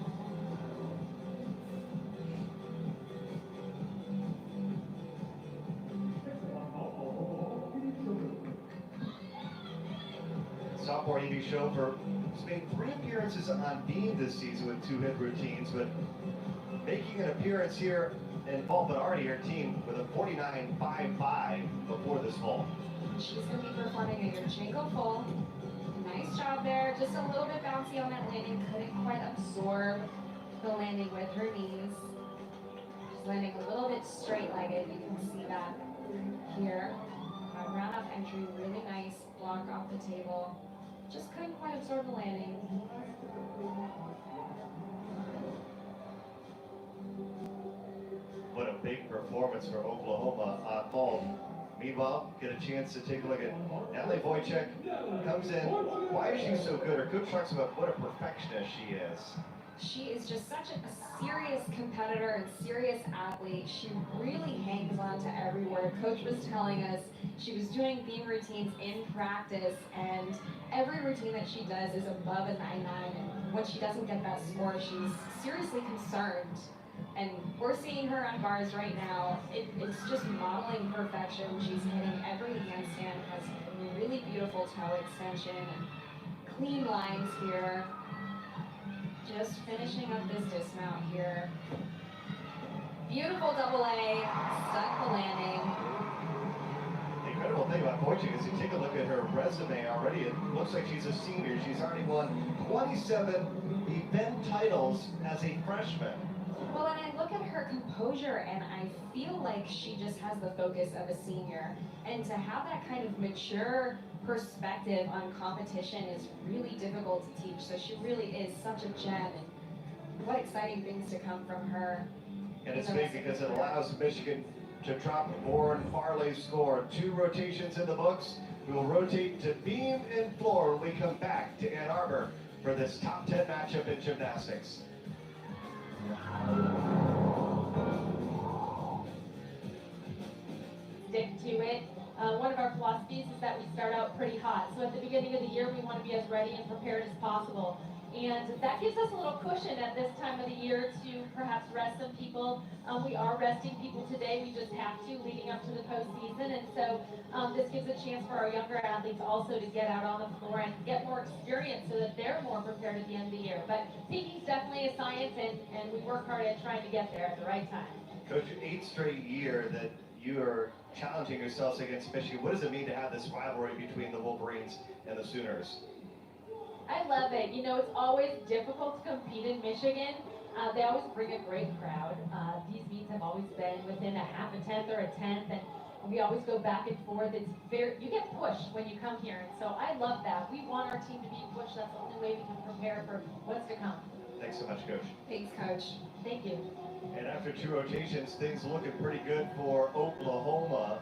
Sophomore Evie Schofer has made 3 appearances on beam this season with 2 hit routines, but making an appearance here in vault, but already her team with a 49.55 before this vault. She's going to be performing a Yurchenko full. Nice job there. Just a little bit bouncy on that landing. Couldn't quite absorb the landing with her knees. She's landing a little bit straight-legged. You can see that here. Round up entry, really nice. Block off the table. Just couldn't quite absorb the landing. What a big performance for Oklahoma on vault. Meanwhile, get a chance to take a look at Natalie Wojcik. Comes in. Why is she so good? Her coach talks about what a perfectionist she is. She is just such a serious competitor and serious athlete. She really hangs on to every word. Coach was telling us she was doing beam routines in practice, and every routine that she does is above a 9.9. And when she doesn't get that score, she's seriously concerned. And we're seeing her on bars right now. It's just modeling perfection. She's hitting every handstand, has really beautiful toe extension, and clean lines here. Just finishing up this dismount here. Beautiful double A, stuck the landing. The incredible thing about Wojcik is you take a look at her resume already, it looks like she's a senior. She's already won 27 event titles as a freshman. Well, and I look at her composure and I feel like she just has the focus of a senior. And to have that kind of mature perspective on competition is really difficult to teach. So she really is such a gem, and what exciting things to come from her. And it's big because it allows Michigan to drop Warren Farley's score. 2 rotations in the books. We will rotate to beam and floor when we come back to Ann Arbor for this top 10 matchup in gymnastics. Stick to it. One of our philosophies is that we start out pretty hot. So at the beginning of the year, we want to be as ready and prepared as possible. And that gives us a little cushion at this time of the year to perhaps rest some people. We are resting people today. We just have to leading up to the postseason. And so this gives a chance for our younger athletes also to get out on the floor and get more experience so that they're more prepared at the end of the year. But peaking's definitely a science, and we work hard at trying to get there at the right time. Coach, 8th straight year that you are challenging yourselves against Michigan. What does it mean to have this rivalry between the Wolverines and the Sooners? I love it. You know, it's always difficult to compete in Michigan. They always bring a great crowd. These meets have always been within a half a tenth or a tenth, and we always go back and forth. It's you get pushed when you come here, and so I love that. We want our team to be pushed. That's the only way we can prepare for what's to come. Thanks so much, Coach. Thanks, Coach. Thank you. And after 2 rotations, things looking pretty good for Oklahoma.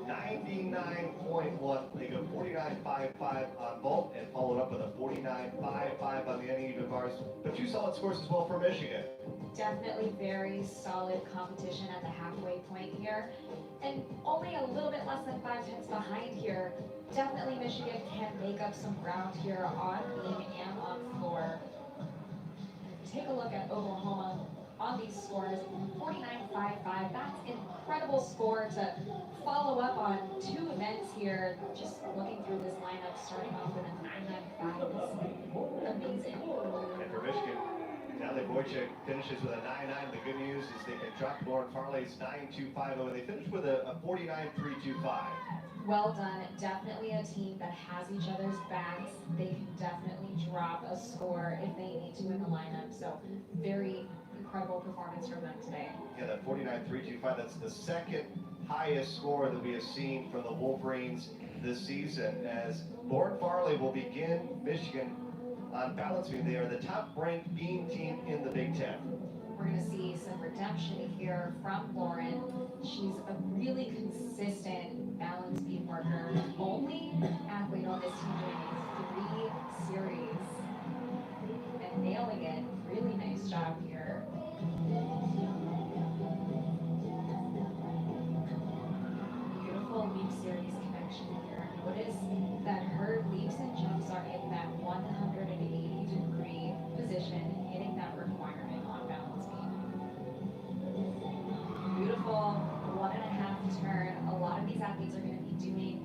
99.1. They go 49.55 on vault and followed up with a 49.55 on the uneven bars. But two solid scores as well for Michigan. Definitely very solid competition at the halfway point here. And only a little bit less than 5/10 behind here. Definitely Michigan can make up some ground here on beam and on floor. Take a look at Oklahoma on these scores, 49.55. That's an incredible score to follow up on two events here. Just looking through this lineup, starting off with a 9.95 is amazing. And for Michigan, Natalie Wojcik finishes with a 9.9. The good news is they can drop Lauren Farley's 9.250. They finish with a 49.325. Well done. Definitely a team that has each other's backs. They can definitely drop a score if they need to in the lineup. So very incredible performance from them today. Yeah, that 49.325, that's the second highest score that we have seen from the Wolverines this season, as Lauren Farley will begin Michigan on balance beam. They are the top-ranked beam team in the Big Ten. We're going to see some redemption here from Lauren. She's a really consistent balance beam worker. Only athlete on this team doing 3 series and nailing it. Really nice job here. Beautiful leap series connection here. Notice that her leaps and jumps are in that 180-degree position, hitting that requirement on balance beam. Beautiful 1.5 turn. A lot of these athletes are going to be doing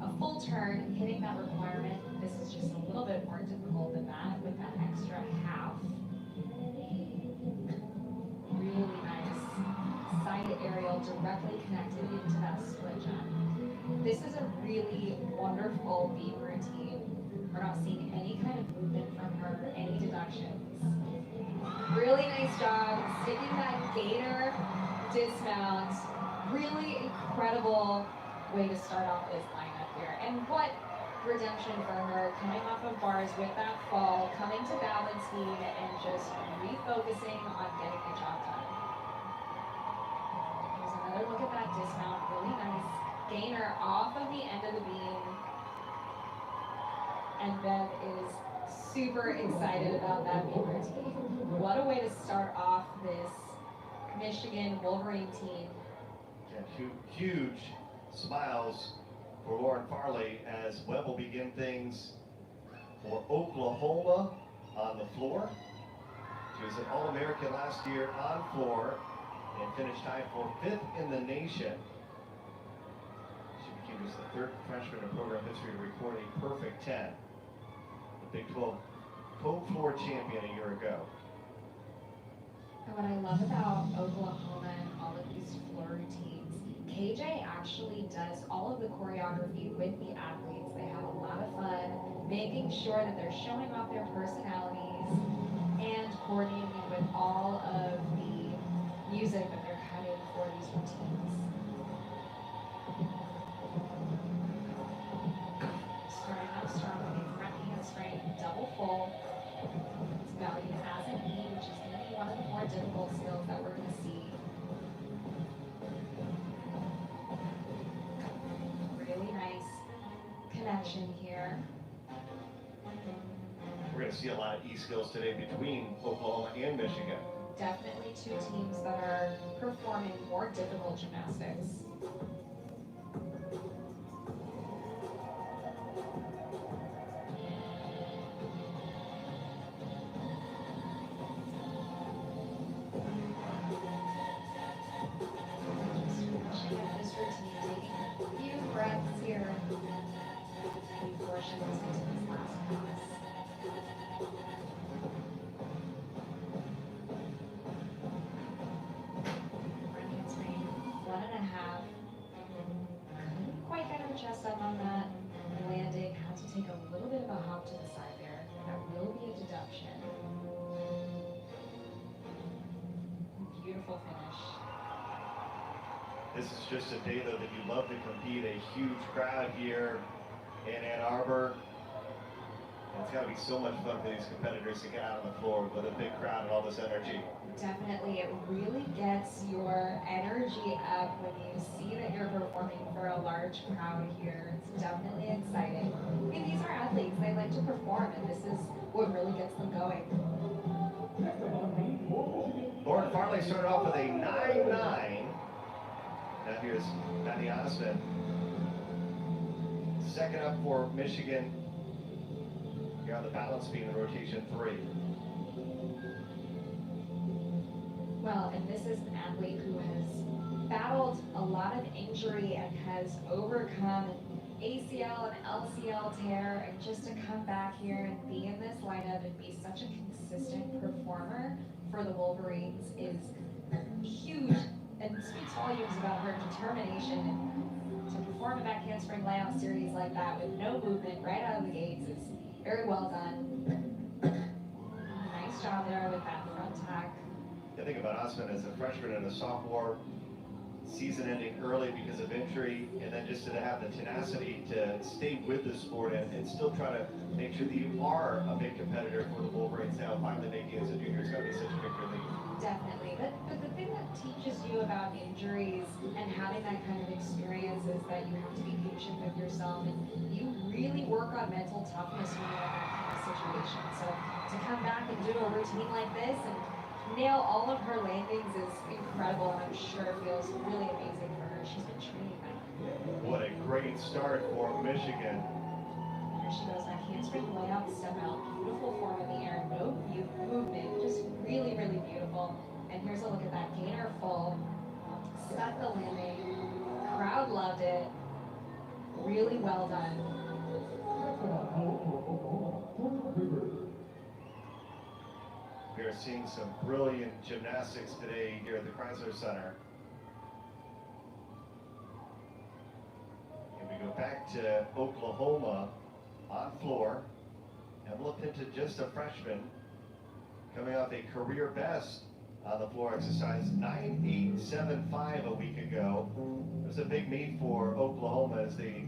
a full turn, hitting that requirement. This is just a little bit more difficult than that with that extra half. Really nice side aerial directly connected into that split jump. This is a really wonderful beam routine. We're not seeing any kind of movement from her, any deductions. Really nice job sticking that gator dismount. Really incredible way to start off this lineup here. And what redemption for her, coming off of bars with that fall, coming to balance beam and just refocusing on getting the job done. Here's another look at that dismount. Really nice gainer off of the end of the beam. And Bev is super excited about that beam routine. What a way to start off this Michigan Wolverine team. And huge smiles for Lauren Farley as Webb will begin things for Oklahoma on the floor. She was an All-American last year on floor and finished tied for 5th in the nation. She became just the 3rd freshman in program history to record a perfect 10. The Big 12 co-floor champion a year ago. And what I love about Oklahoma and all of these floor routines, KJ actually does all of the choreography with the athletes. They have a lot of fun, making sure that they're showing off their personalities and coordinating with all of the music that they're cutting for these routines. Starting out strong with a front handspring, double full. It's valued as an E, which is going to be one of the more difficult skills that we're going to see. Really nice connection here. We're going to see a lot of E skills today between Oklahoma and Michigan. Definitely two teams that are performing more difficult gymnastics. This routine, taking a few breaths here before she goes into this last pass. Front handspring, 1.5. Couldn't quite get her chest up on that landing. Had to take a little bit of a hop to the side there. That will be a deduction. Beautiful finish. This is just a day, though, that you love to compete. A huge crowd here in Ann Arbor. It's got to be so much fun for these competitors to get out on the floor with a big crowd and all this energy. Definitely, it really gets your energy up when you see that you're performing for a large crowd here. It's definitely exciting. I mean, these are athletes, they like to perform, and this is what really gets them going. Lauren Farley started off with a 9-9. Now here's Maddie Osmond. Second up for Michigan. Here on the balance beam in rotation 3. Well, and this is an athlete who has battled a lot of injury and has overcome an ACL and LCL tear, and just to come back here and be in this lineup and be such a consistent performer for the Wolverines is huge and speaks volumes about her determination. To perform a back handspring layout series like that with no movement right out of the gates is very well done. Nice job there with that front tack. I think about Osmond as a freshman and a sophomore, season ending early because of injury, and then just to have the tenacity to stay with the sport and still try to make sure that you are a big competitor for the Wolverines now, finally making it as a junior is going to be such a big relief. Definitely, but the thing that teaches you about injuries and having that kind of experience is that you have to be patient with yourself, and you really work on mental toughness when you're in that kind of situation. So to come back and do a routine like this and nail all of her landings is incredible, and I'm sure it feels really amazing for her. She's been training that. What a great start for Michigan. Here she goes, that handspring layout, step out, beautiful form in the air, no movement, just really, really beautiful. And here's a look at that gainer full, stuck the landing, crowd loved it, really well done. We are seeing some brilliant gymnastics today here at the Chrysler Center. And we go back to Oklahoma on floor and looked into just a freshman coming off a career best on the floor exercise, 9.875 a week ago. It was a big meet for Oklahoma as they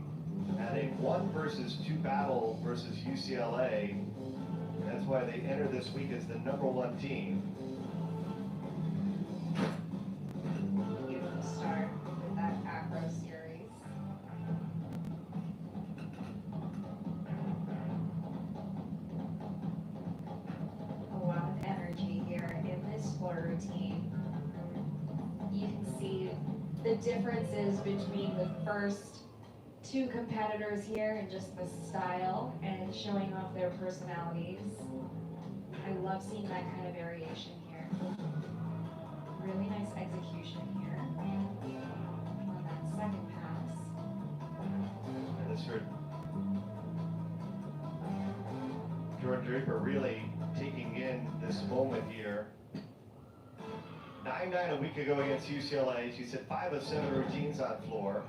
had a 1 versus 2 battle versus UCLA. That's why they enter this week as the #1 team. Beautiful start with that acro series. A lot of energy here in this floor routine. You can see the differences between the first 2 competitors here and just the style and showing off their personalities. I love seeing that kind of variation here. Really nice execution here on that second pass. And this hurt Jordan Draper really taking in this moment here. 9-9 a week ago against UCLA. She said 5 of 7 routines on floor.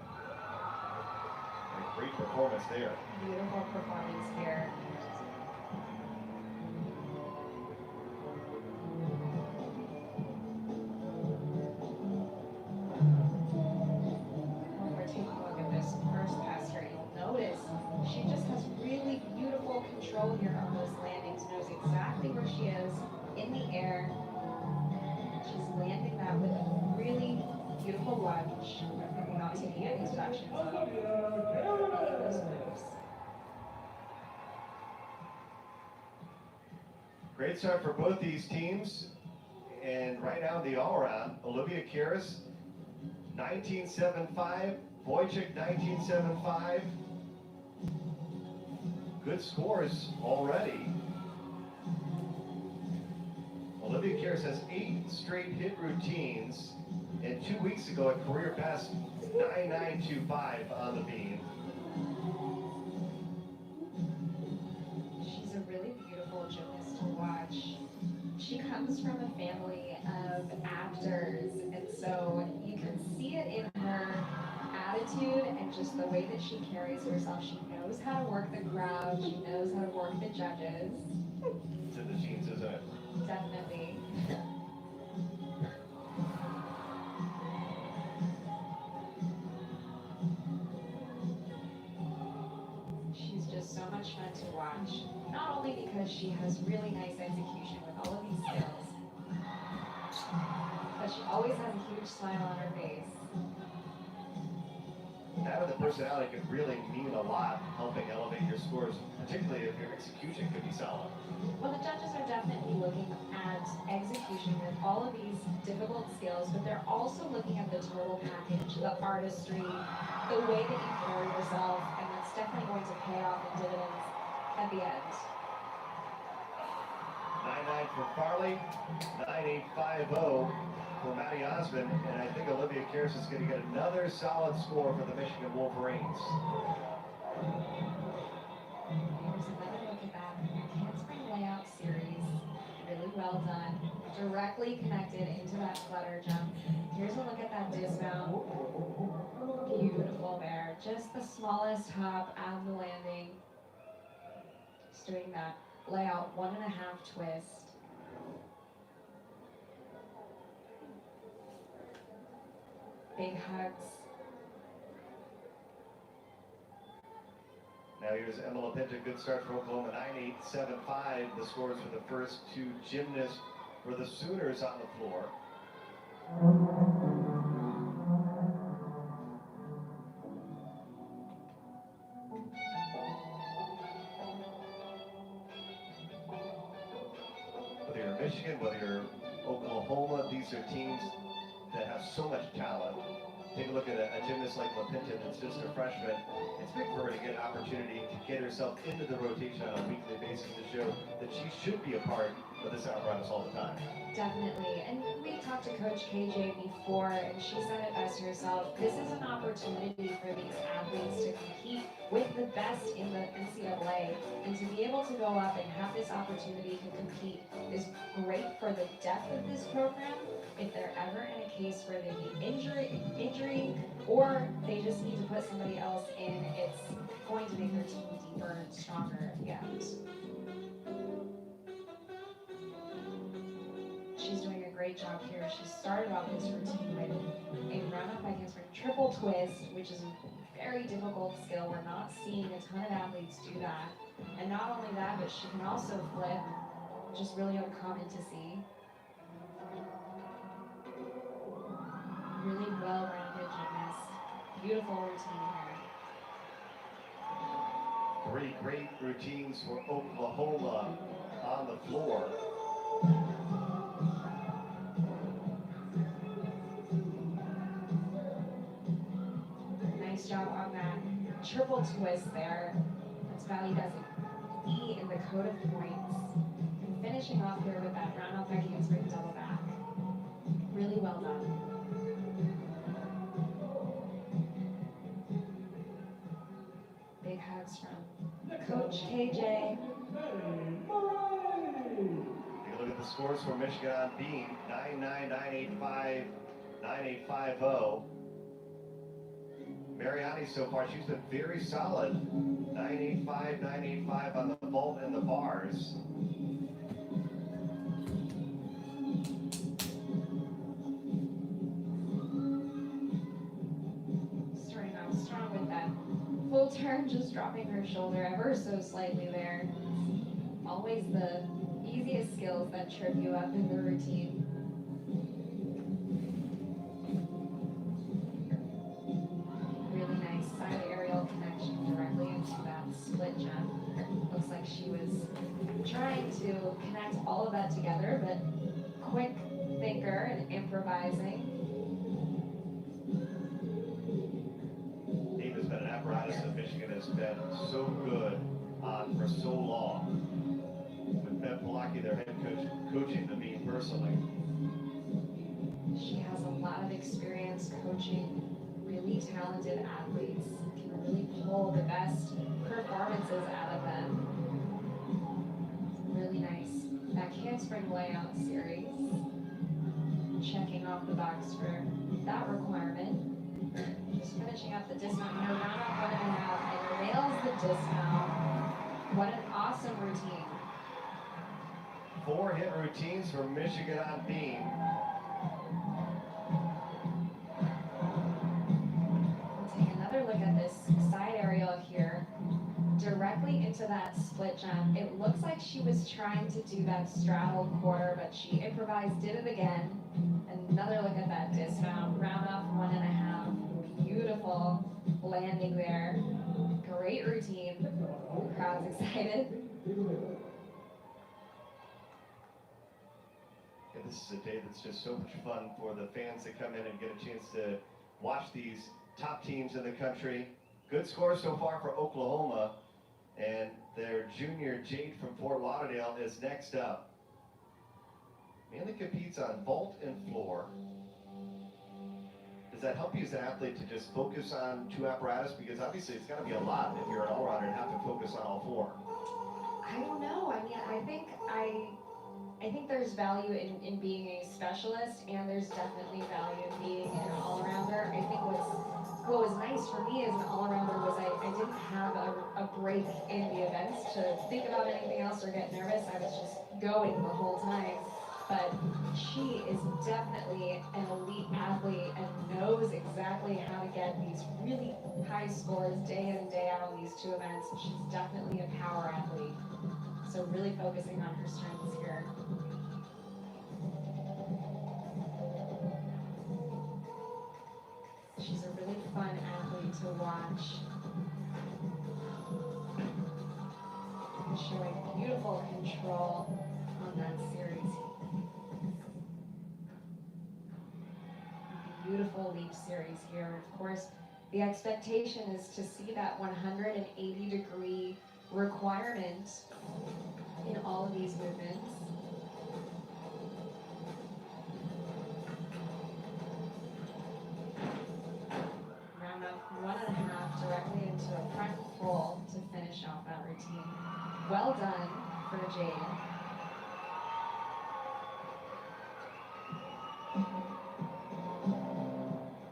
A great performance there. Beautiful performance here. When we're taking a look at this first pass here, you'll notice she just has really beautiful control here on those landings, knows exactly where she is in the air. She's landing that with a really beautiful lunge, not taking any deductions on those moves. Great start for both these teams. And right now, the all-around, Olivia Karas, 19.75, Wojcik, 19.75. Good scores already. Olivia Karas has 8 straight hit routines, and 2 weeks ago, a career best 9.925 on the beam. She's a really beautiful gymnast to watch. She comes from a family of actors, and so you can see it in her attitude and just the way that she carries herself. She knows how to work the crowd, she knows how to work the judges. It's in the genes, isn't it? Definitely. She's just so much fun to watch. Not because she has really nice execution with all of these skills. But she always has a huge smile on her face. Having the personality could really mean a lot, helping elevate your scores, particularly if your execution could be solid. Well, the judges are definitely looking at execution with all of these difficult skills, but they're also looking at the total package, the artistry, the way that you carry yourself, and that's definitely going to pay off in dividends at the end. 9-9 for Farley, 9-8-5-0 for Maddie Osmond, and I think Olivia Kears is going to get another solid score for the Michigan Wolverines. Here's another look at that handspring layout series. Really well done. Directly connected into that flutter jump. Here's a look at that dismount. Beautiful there. Just the smallest hop out of the landing. Just doing that layout 1.5 twist. Big hugs. Now here's Emma LaPinta, good start for Oklahoma, 9-8-7-5. The scores for the first two gymnasts for the Sooners on the floor. Whether you're Michigan, whether you're Oklahoma, these are teams that have so much talent. Take a look at a gymnast like LaPinta that's just a freshman. It's big for her to get an opportunity to get herself into the rotation on a weekly basis to show that she should be a part of this apparatus all the time. Definitely. And we talked to Coach KJ before, and she said it best herself. This is an opportunity for these athletes to compete with the best in the NCAA. And to be able to go up and have this opportunity to compete is great for the depth of this program. If they're ever in a case where they need injury, or they just need to put somebody else in, it's going to make their team deeper and stronger at the end. She's doing a great job here. She started off this routine with a round up by handspring triple twist, which is a very difficult skill. We're not seeing a ton of athletes do that. And not only that, but she can also flip, which is really uncommon to see. Really well-rounded gymnast. Beautiful routine here. 3 great routines for Oklahoma on the floor. Nice job on that triple twist there. That's valued as an E in the code of points. And finishing off here with that round off back handspring double back. Really well done. Big hugs from Coach KJ. Take a look at the scores for Michigan on beam. 9-9, 9-8-5, 9-8-5-0. Mariani so far, she's been very solid. 9-8-5, 9-8-5 on the vault and the bars. Starting off strong with that full turn, just dropping her shoulder ever so slightly there. Always the easiest skills that trip you up in the routine. Really nice side aerial connection directly into that split jump. Looks like she was trying to connect all of that together, but quick thinker and improvising. Team has been an apparatus that Michigan has been so good on for so long. With Ben Polacki, their head coach, coaching the beam personally. She has a lot of experience coaching really talented athletes, can really pull the best performances out of them. Really nice back handspring layout series. Checking off the box for that requirement. Just finishing up the dismount here, round off 1.5, and nails the dismount. What an awesome routine. 4 hit routines for Michigan on beam. We'll take another look at this side aerial here. directly into that split jump. It looks like she was trying to do that straddle quarter, but she improvised, did it again. Another look at that dismount, round off 1.5. Beautiful landing there. Great routine. The crowd's excited. And this is a day that's just so much fun for the fans that come in and get a chance to watch these top teams in the country. Good score so far for Oklahoma, and their junior Jade from Fort Lauderdale is next up. Mainly competes on vault and floor. Does that help you as an athlete to just focus on two apparatus? Because obviously it's got to be a lot if you're an all-rounder and have to focus on all four. I don't know. I mean, I think there's value in being a specialist, and there's definitely value in being an all-arounder. I think what was nice for me as an all-arounder was I didn't have a break in the events to think about anything else or get nervous. I was just going the whole time. But she is definitely an elite athlete and knows exactly how to get these really high scores day in and day out on these two events. She's definitely a power athlete. So really focusing on her strengths here. She's a really fun athlete to watch. And showing beautiful control on that series. Beautiful leap series here. Of course, the expectation is to see that 180-degree requirement in all of these movements. Round up 1.5 directly into a front full to finish off that routine. Well done for Jade.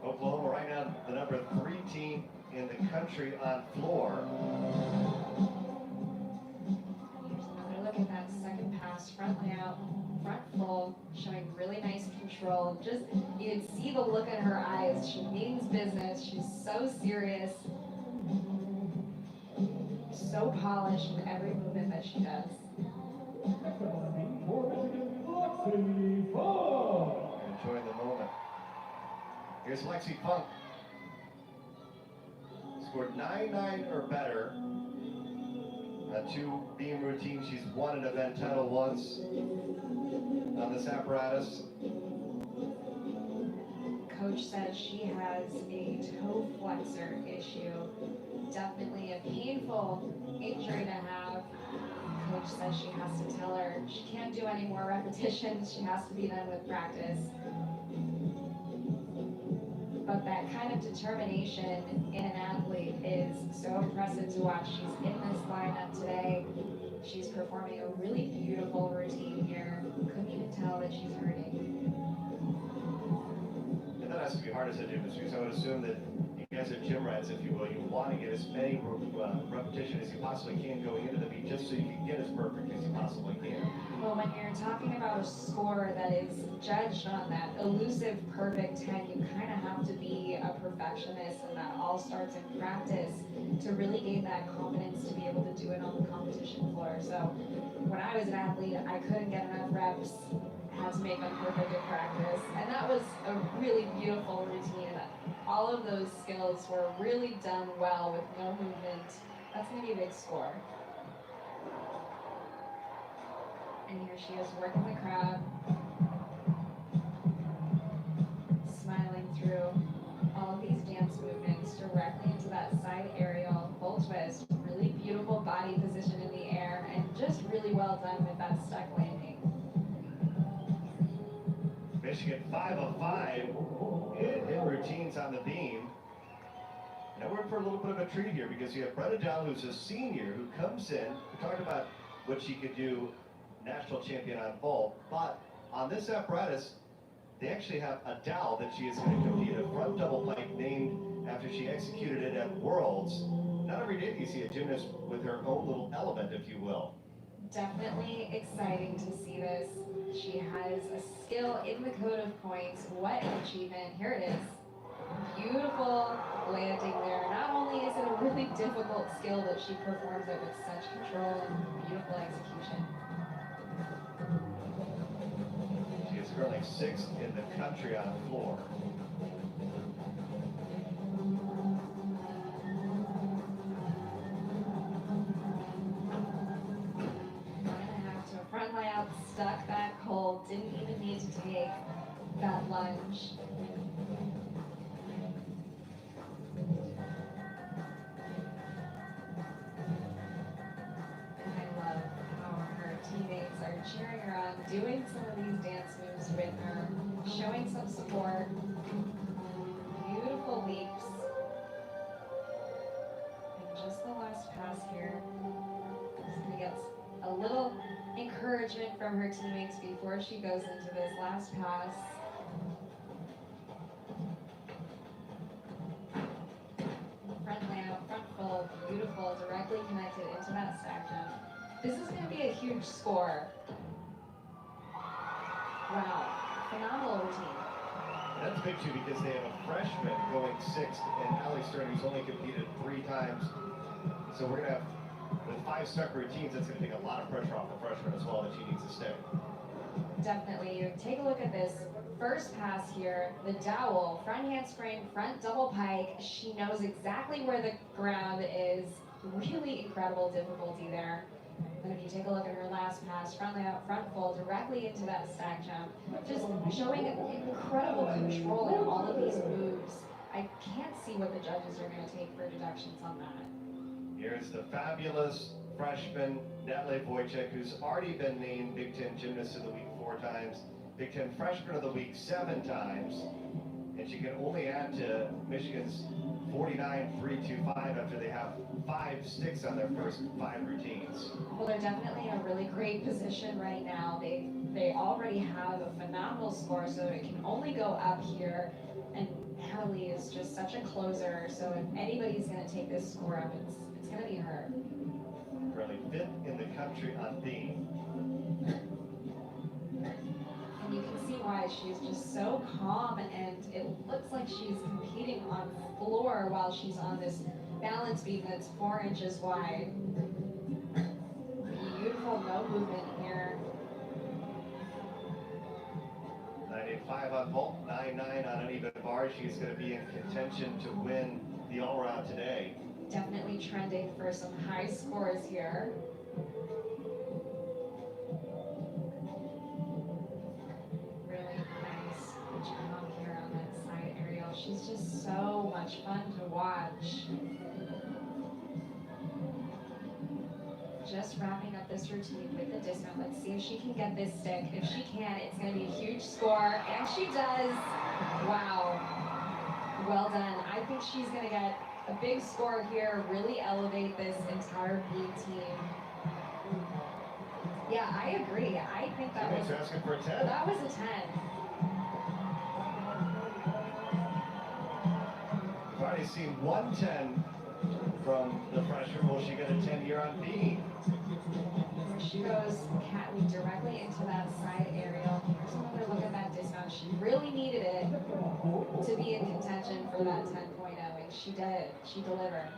Oklahoma right now the number 3 team in the country on floor. Here's another look at that second pass, front layout, front full, showing really nice control. Just, you can see the look in her eyes. She means business. She's so serious. So polished in every movement that she does. Enjoying the moment. Here's Lexi Funk. Scored 9.9 or better. 2 beam routines. She's won an event title once on this apparatus. Coach says she has a toe flexor issue. Definitely a painful injury to have. Coach says she has to tell her she can't do any more repetitions. She has to be done with practice. But that kind of determination in an athlete is so impressive to watch. She's in this lineup today. She's performing a really beautiful routine here. Couldn't even tell that she's hurting. And that has to be hard as a gymnast, because I would assume that you guys are gym rats, if you will. You want to get as many repetitions as you possibly can going into the meet, just so you can get as perfect as you possibly can. Well, when you're talking about a score that is judged on that elusive perfect 10, you kind of have to be a perfectionist, and that all starts in practice to really gain that confidence to be able to do it on the competition floor. So when I was an athlete, I couldn't get enough reps, had to make them perfect in practice, and that was a really beautiful routine. All of those skills were really done well with no movement. That's going to be a big score. And here she is working the crowd, smiling through all of these dance movements directly into that side aerial full twist. Really beautiful body position in the air, and just really well done with that stuck landing. Michigan 5 of 5 in hit routines on the beam. Now we're in for a little bit of a treat here, because you have Brenda Dow, who's a senior, who comes in. We talked about what she could do, national champion on vault, but on this apparatus, they actually have a dowel that she is going to compete, a front double pike named after she executed it at Worlds. Not every day do you see a gymnast with her own little element, if you will. Definitely exciting to see this. She has a skill in the code of points. What an achievement. Here it is. Beautiful landing there. Not only is it a really difficult skill, but she performs it with such control and beautiful execution. She is currently 6th in the country on floor. Front layout, stuck that hold, didn't even need to take that lunge. And I love how her teammates are cheering her on, doing some of these dance moves with her, showing some support. Beautiful leaps. And just the last pass here. Just gonna get a little encouragement from her teammates before she goes into this last pass. Front layout, front full, beautiful, directly connected into that stack jump. This is going to be a huge score. Wow, phenomenal routine. That's big too because they have a freshman going 6th and Allie Stern who's only competed 3 times. So we're going to have, with 5 stuck routines, that's going to take a lot of pressure off the freshman as well that she needs to stay. Definitely. You take a look at this first pass here, the dowel, front handspring, front double pike. She knows exactly where the ground is. Really incredible difficulty there. And if you take a look at her last pass, front layout, front full, directly into that stack jump, just showing incredible control in all of these moves. I can't see what the judges are going to take for deductions on that. Here's the fabulous freshman Natalie Wojcik, who's already been named Big Ten Gymnast of the Week 4 times, Big Ten Freshman of the Week 7 times, and she can only add to Michigan's 49-3-2-5 after they have 5 sticks on their first 5 routines. Well, they're definitely in a really great position right now. They already have a phenomenal score, so it can only go up here. And Natalie is just such a closer, so if anybody's going to take this score up, it's going to be her. Currently 5th in the country on beam. And you can see why she's just so calm, and it looks like she's competing on floor while she's on this balance beam that's 4 inches wide. Beautiful no movement here. 9.85 on vault, 9.9 on uneven bar. She's going to be in contention to win the all-around today. Definitely trending for some high scores here. Really nice jump here on that side aerial. She's just so much fun to watch. Just wrapping up this routine with the dismount. Let's see if she can get this stick. If she can, it's going to be a huge score, and she does. Wow. Well done. I think she's going to get a big score here, really elevate this entire blue team. Yeah, I agree. I think that was asking for a 10. That was a 10. We've already seen 110 from the freshman. Will she get a 10 here on B? She goes catleap directly into that side aerial. Here's another look at that dismount. She really needed it to be in contention for that 10.0, and she did. She delivered.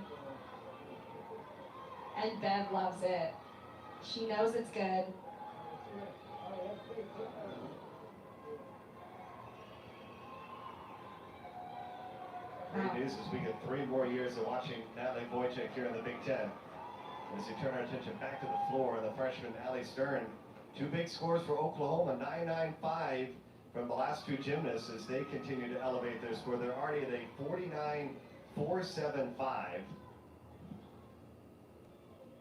And Bev loves it. She knows it's good. Great news is we get 3 more years of watching Natalie Wojcik here in the Big Ten. As we turn our attention back to the floor, the freshman Allie Stern, 2 big scores for Oklahoma, 9.95 from the last 2 gymnasts as they continue to elevate their score. They're already at a 49.475.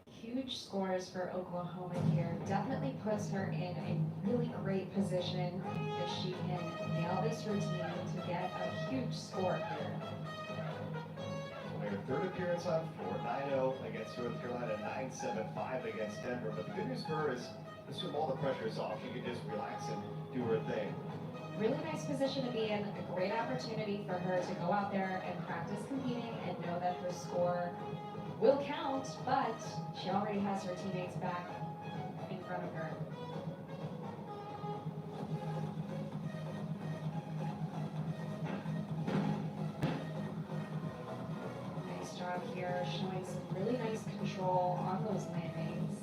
Huge scores for Oklahoma here. Definitely puts her in a really great position if she can nail this routine to get a huge score here. Her 3rd appearance on floor, 9-0 against North Carolina, 9.75 against Denver. But the good news for her is, assume all the pressure is off. She can just relax and do her thing. Really nice position to be in. A great opportunity for her to go out there and practice competing and know that her score will count, but she already has her teammates back in front of her. showing some really nice control on those landings.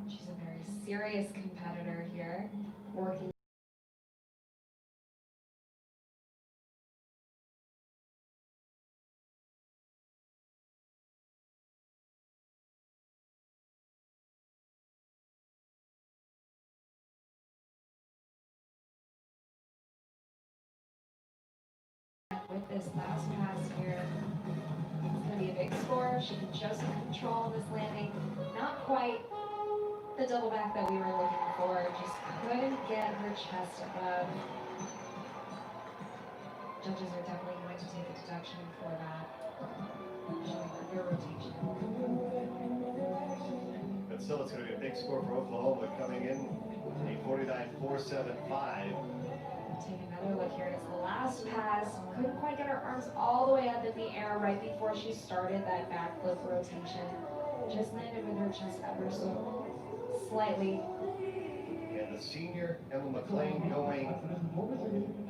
She's a very serious competitor here, working with this last pass here. It's going to be a big score. She can just control this landing. Not quite the double back that we were looking for. Just couldn't get her chest above. Judges are definitely going to take a deduction for that. Showing under rotation. But still, it's going to be a big score for Oklahoma coming in a 49.475. Take another look here. It's the last pass. Couldn't quite get her arms all the way up in the air right before she started that backflip rotation. Just landed with her chest ever so slightly. And the senior Emma McLean going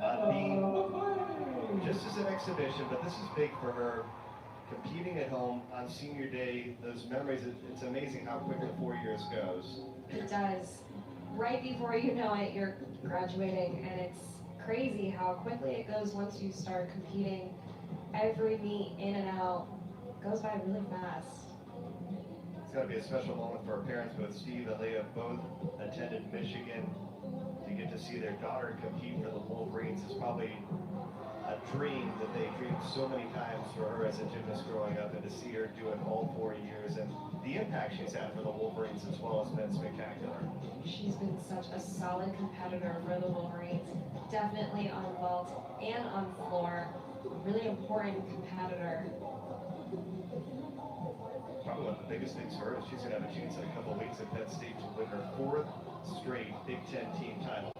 on being just as an exhibition, but this is big for her. Competing at home on senior day, those memories, it's amazing how quickly 4 years goes. It does. Right before you know it, you're graduating, and it's crazy how quickly it goes once you start competing. Every meet in and out goes by really fast. It's got to be a special moment for our parents. Both Steve and Leah both attended Michigan. To get to see their daughter compete for the Wolverines is probably a dream that they dreamed so many times for her as a gymnast growing up, and to see her do it all 4 years and the impact she's had for the Wolverines as well has been spectacular. She's been such a solid competitor for the Wolverines, definitely on vault and on floor. Really important competitor. Probably one of the biggest things for her is she's going to have a chance in a couple of weeks at Penn State to win her 4th straight Big Ten team title.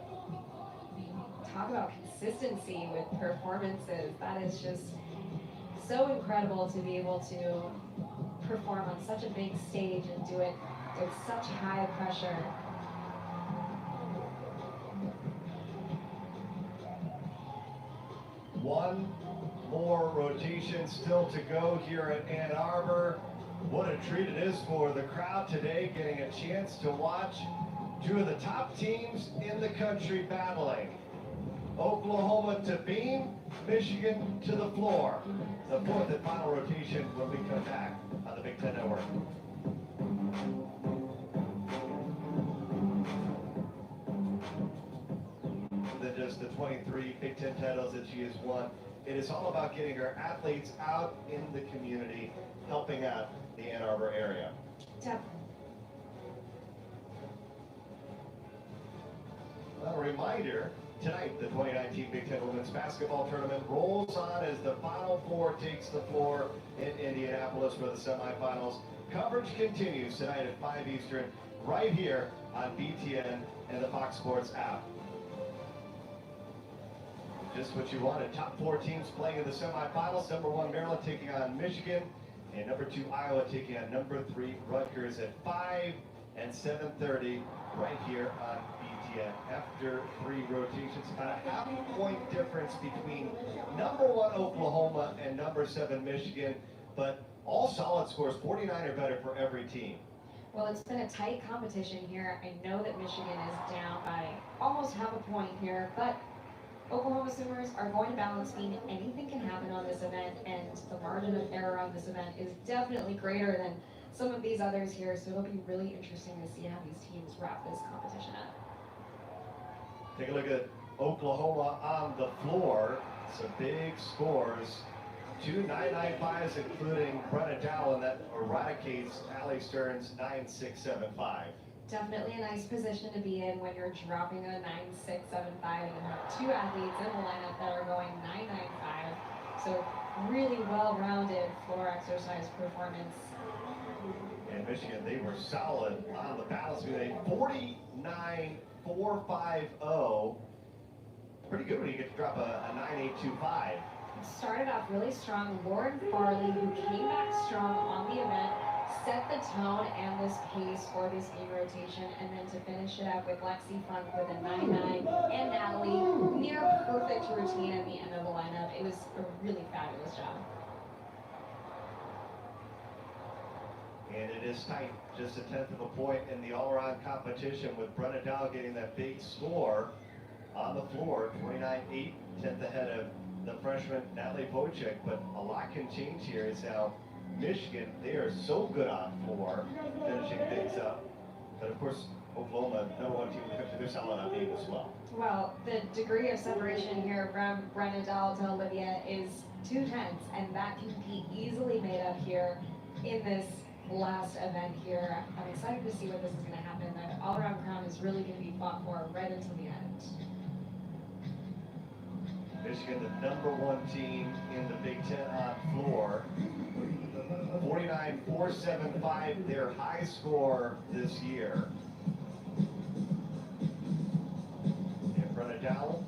Talk about consistency with performances. That is just so incredible to be able to perform on such a big stage and do it with such high pressure. One more rotation still to go here at Ann Arbor. What a treat it is for the crowd today, getting a chance to watch two of the top teams in the country battling. Oklahoma to beam, Michigan to the floor. The 4th and final rotation when we come back on the Big Ten Network. Than just the 23 Big Ten titles that she has won. It is all about getting her athletes out in the community, helping out the Ann Arbor area. A reminder, tonight the 2019 Big Ten Women's Basketball Tournament rolls on as the Final Four takes the floor in Indianapolis for the semifinals. Coverage continues tonight at 5 Eastern, right here on BTN and the Fox Sports app. Just what you wanted. Top 4 teams playing in the semifinals. Number 1 Maryland taking on Michigan, and number 2 Iowa taking on number 3 Rutgers at 5 and 7:30 right here on BTN. After 3 rotations, about a half-point difference between number 1 Oklahoma and number 7 Michigan, but all solid scores, 49 or better for every team. Well, it's been a tight competition here. I know that Michigan is down by almost half a point here, but Oklahoma Sooners are going to balance beam. Anything can happen on this event, and the margin of error on this event is definitely greater than some of these others here, so it'll be really interesting to see how these teams wrap this competition up. Take a look at Oklahoma on the floor. Some big scores. 2 9.95s, including Brenna Dowell, and that eradicates Allie Stern's 9.675. Definitely a nice position to be in when you're dropping a 9.675 and you have 2 athletes in the lineup that are going 9.95. So really well-rounded floor exercise performance. And Michigan, they were solid on the balance beam. A 49.450. Pretty good when you get to drop a 9.825. Started off really strong. Lauren Farley, who came back strong on the event, set the tone and this pace for this game rotation, and then to finish it up with Lexi Funk with a 9-9 and Natalie near perfect routine at the end of the lineup. It was a really fabulous job. And it is tight, just a 1/10 of a point in the all-around competition, with Brenna Dow getting that big score on the floor, 29-8, 10th ahead of the freshman Natalie Wojcik. But a lot can change here. It's now Michigan. They are so good on floor, finishing things up. But of course, Oklahoma, number one team in the country, they're solid on being as well. Well, the degree of separation here from Brenna Dahl to Olivia is 2/10, and that can be easily made up here in this last event here. I'm excited to see what this is going to happen. The all-around crown is really going to be fought for right until the end. Michigan, the number one team in the Big Ten on floor. 49-475, their high score this year. And Brenna Dowell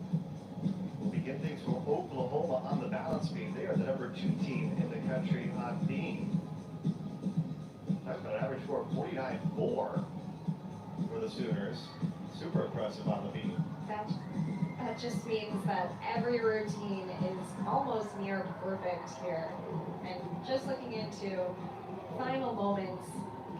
will begin things for Oklahoma on the balance beam. They are the number 2 team in the country on beam. Talking about an average score of 49-4 for the Sooners. Super impressive on the beam. That just means that every routine is almost near perfect here. And just looking into final moments,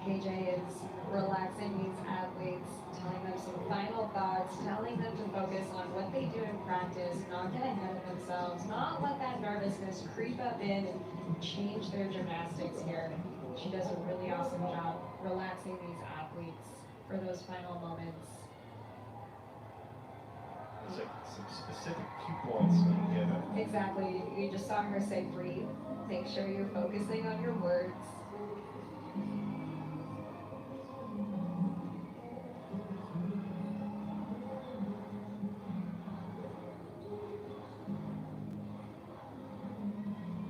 KJ is relaxing these athletes, telling them some final thoughts, telling them to focus on what they do in practice, not get ahead of themselves, not let that nervousness creep up in and change their gymnastics here. She does a really awesome job relaxing these athletes for those final moments. There's like some specific cue points being given. Exactly. You just saw her say breathe. Make sure you're focusing on your words.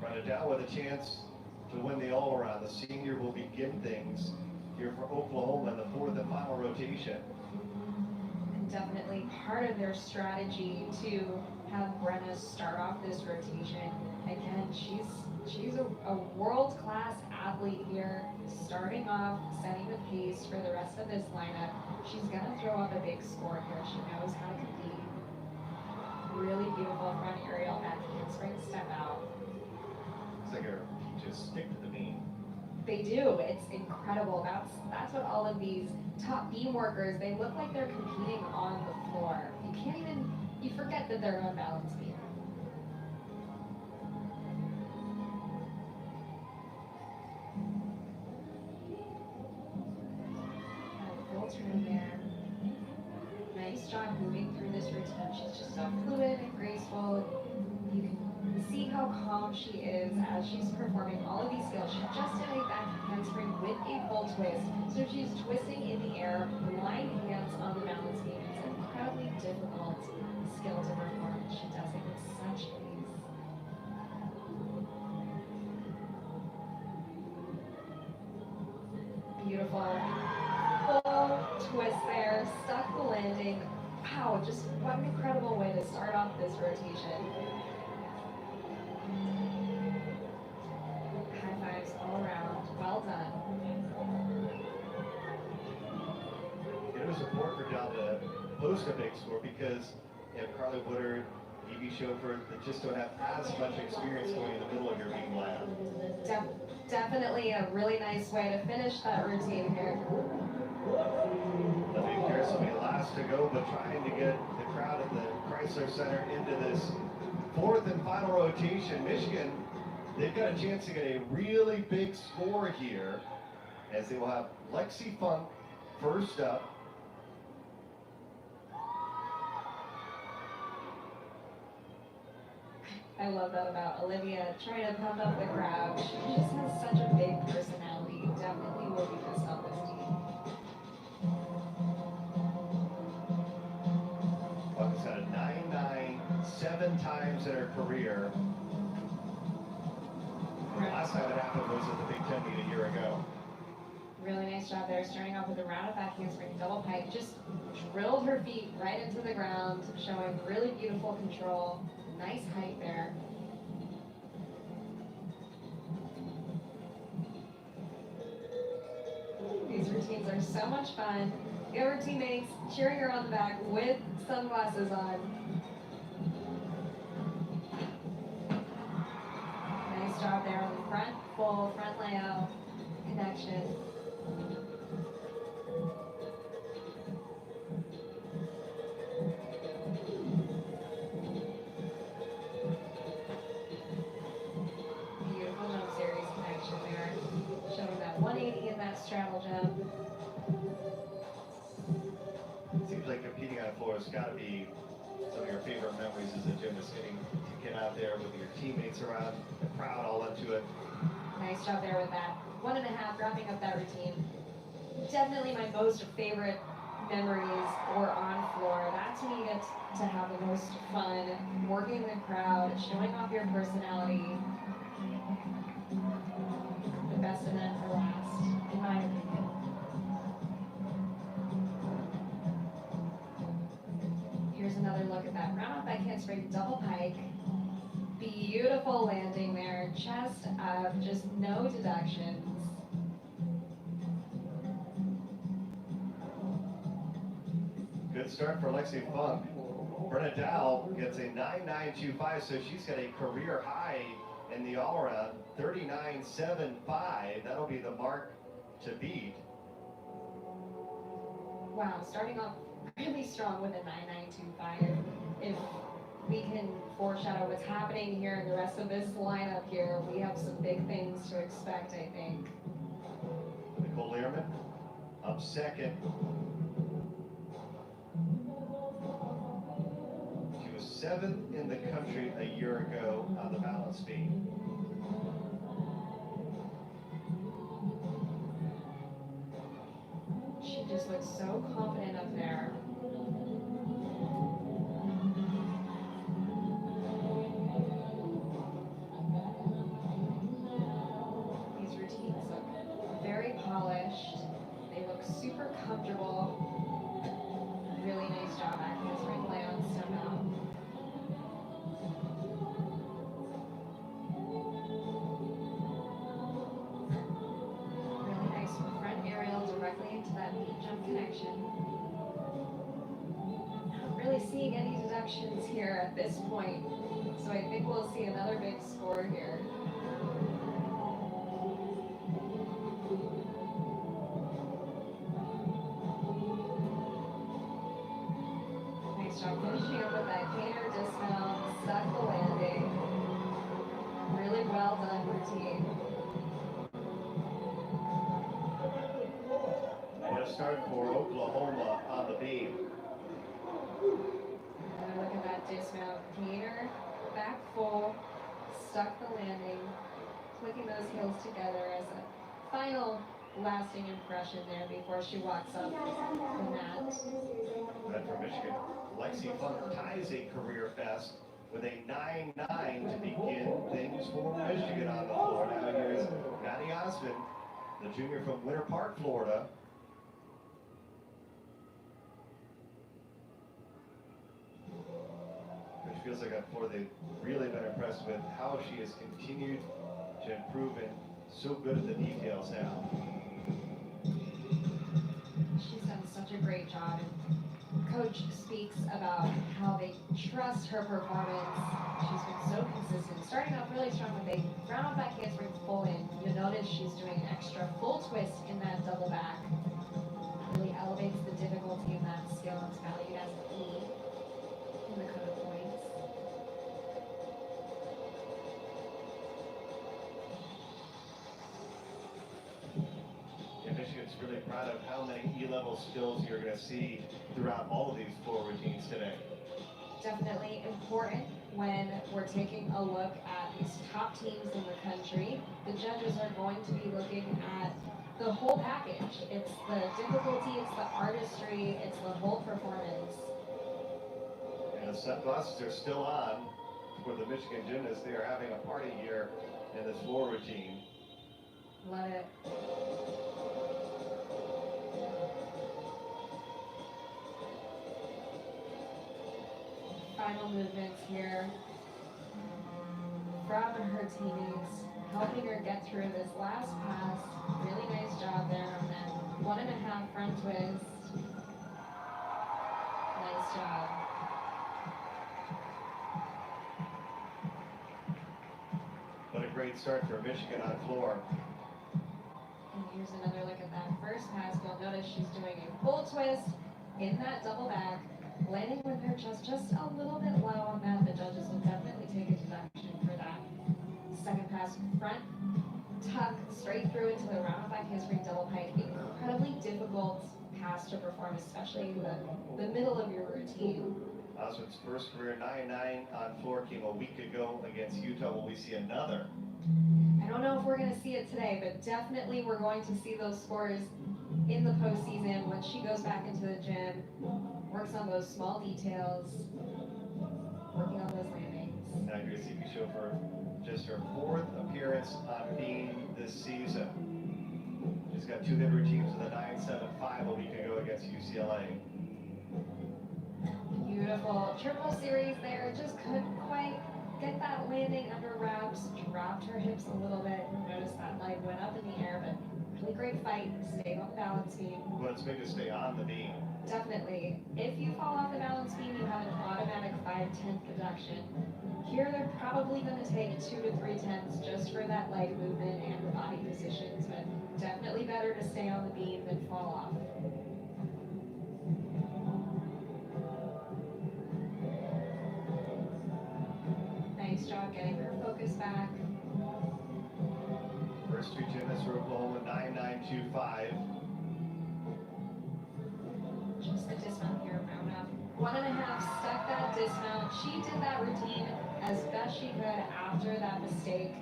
Brenna Dow with a chance to win the all-around. The senior will begin things here for Oklahoma in the 4th and final rotation. Definitely part of their strategy to have Brenna start off this rotation. Again, she's a world-class athlete here, starting off, setting the pace for the rest of this lineup. She's gonna throw up a big score here. She knows how to compete. Really beautiful front aerial back handspring step out. Looks like her just stick to the beam. They do. It's incredible. That's what all of these top beam workers, they look like they're competing on the floor. You forget that they're on balance beam. Full turn there. Nice job moving through this routine. She's just so fluid and graceful. You can see how calm she is as she's performing all of these skills. She just did a back handspring with a full twist. So she's twisting in the air, blind hands on the balance beam. It's an incredibly difficult skill to perform. She does it with such ease. Beautiful. Full twist there, stuck the landing. Wow, just what an incredible way to start off this rotation. High fives all around. Well done. It was important for Dow to post a big score because you have Carly Woodard, Evie Schofer, that just don't have as much experience going in the middle of your beam lab. Definitely a really nice way to finish that routine here. Olivia Pierce will be last to go, but trying to get the crowd at the Chrysler Center into this 4th and final rotation. Michigan, they've got a chance to get a really big score here, as they will have Lexi Funk first up. I love that about Olivia, trying to pump up the crowd. She just has such a big personality. Definitely will be missed on this team. Funk's had a 9-9 7 times in her career. And the last time it happened was at the Big Ten meet a year ago. Really nice job there, starting off with a rounded back handspring double pike. Just drilled her feet right into the ground, showing really beautiful control. Nice height there. routines are so much fun. You have her teammates cheering her on the back with sunglasses on. Nice job there on the front, full front layout connection. Beautiful jump series connection there, showing that 180 in that straddle jump. Seems like competing on a floor has got to be some of your favorite memories as a gymnast, getting to get out there with your teammates around, the crowd all into it. Nice job there with that 1.5, wrapping up that routine. Definitely my most favorite memories were on floor. That's when you get to have the most fun, working the crowd, showing off your personality. The best event for last, in my opinion. Here's another look at that round off back handspring double pike. Beautiful landing there, chest up, just no deductions. Good start for Lexi Funk. Brenna Dow gets a 9.925, so she's got a career high in the all-around, 39.75. That'll be the mark to beat. Wow, starting off really strong with a 9.925. If we can foreshadow what's happening here in the rest of this lineup here, we have some big things to expect, I think. Nicole Learman up second. She was 7th in the country a year ago on the balance beam. She just looks so confident up there. These routines look very polished. They look super comfortable. Really nice job at handspring lay on step out. Really nice front aerial directly into that knee jump connection. Not really seeing any deductions here at this point, so I think we'll see another big score here. Nice job finishing up with that gainer dismount, stuck the landing. Really well done routine. What a start for Oklahoma on the beam. And look at that dismount gainer, back full, stuck the landing, clicking those heels together as a final lasting impression there before she walks up the mat. Red for Michigan. Lexi Funk ties a career best with a 9.9 to begin things for Michigan on the floor. Now here's Maddie Osmond, the junior from Winter Park, Florida. Which feels like on floor they've really been impressed with how she has continued to improve and so good at the details now. She's done such a great job. Coach speaks about how they trust her performance. She's been so consistent. Starting off really strong with a round off back handspring full in. You'll notice she's doing an extra full twist in that double back. Really elevates the difficulty in that skill and it's valued as an E in the code points. And Michigan's really proud of how many E-level skills you're going to see throughout all of these floor routines today. Definitely important when we're taking a look at these top teams in the country. The judges are going to be looking at the whole package. It's the difficulty, it's the artistry, it's the whole performance. And the sunglasses are still on for the Michigan gymnasts. They are having a party here in this floor routine. Love it. Final movements here from her teammates, helping her get through this last pass. Really nice job there on that 1.5 front twist. Nice job. What a great start for Michigan on floor. And here's another look at that first pass. You'll notice she's doing a full twist in that double back, landing with her chest just a little bit low on that. The judges will definitely take a deduction for that. Second pass front, tuck straight through into the round back handspring double pike. Incredibly difficult pass to perform, especially in the middle of your routine. Osmond's first career 9-9 on floor came a week ago against Utah. Will we see another? I don't know if we're going to see it today, but definitely we're going to see those scores in the postseason when she goes back into the gym, works on those small details, working on those landings. Now you're going to see me show for just her 4th appearance on beam this season. She's got 2 hit routines with a 9.75 a week ago against UCLA. Beautiful triple series there, just couldn't quite get that landing under wraps, dropped her hips a little bit. Notice that leg went up in the air, but really great fight, stayed on the balance beam. But it's big to stay on the beam. Definitely. If you fall off the balance beam, you have an automatic 5/10 deduction. Here they're probably going to take 2 to 3 tenths just for that leg movement and the body positions, but definitely better to stay on the beam than fall off. Nice job getting her focus back. First 2 gymnasts for Oklahoma, 9.925. Just the dismount here, round up. 1.5, stuck that dismount. She did that routine as best she could after that mistake.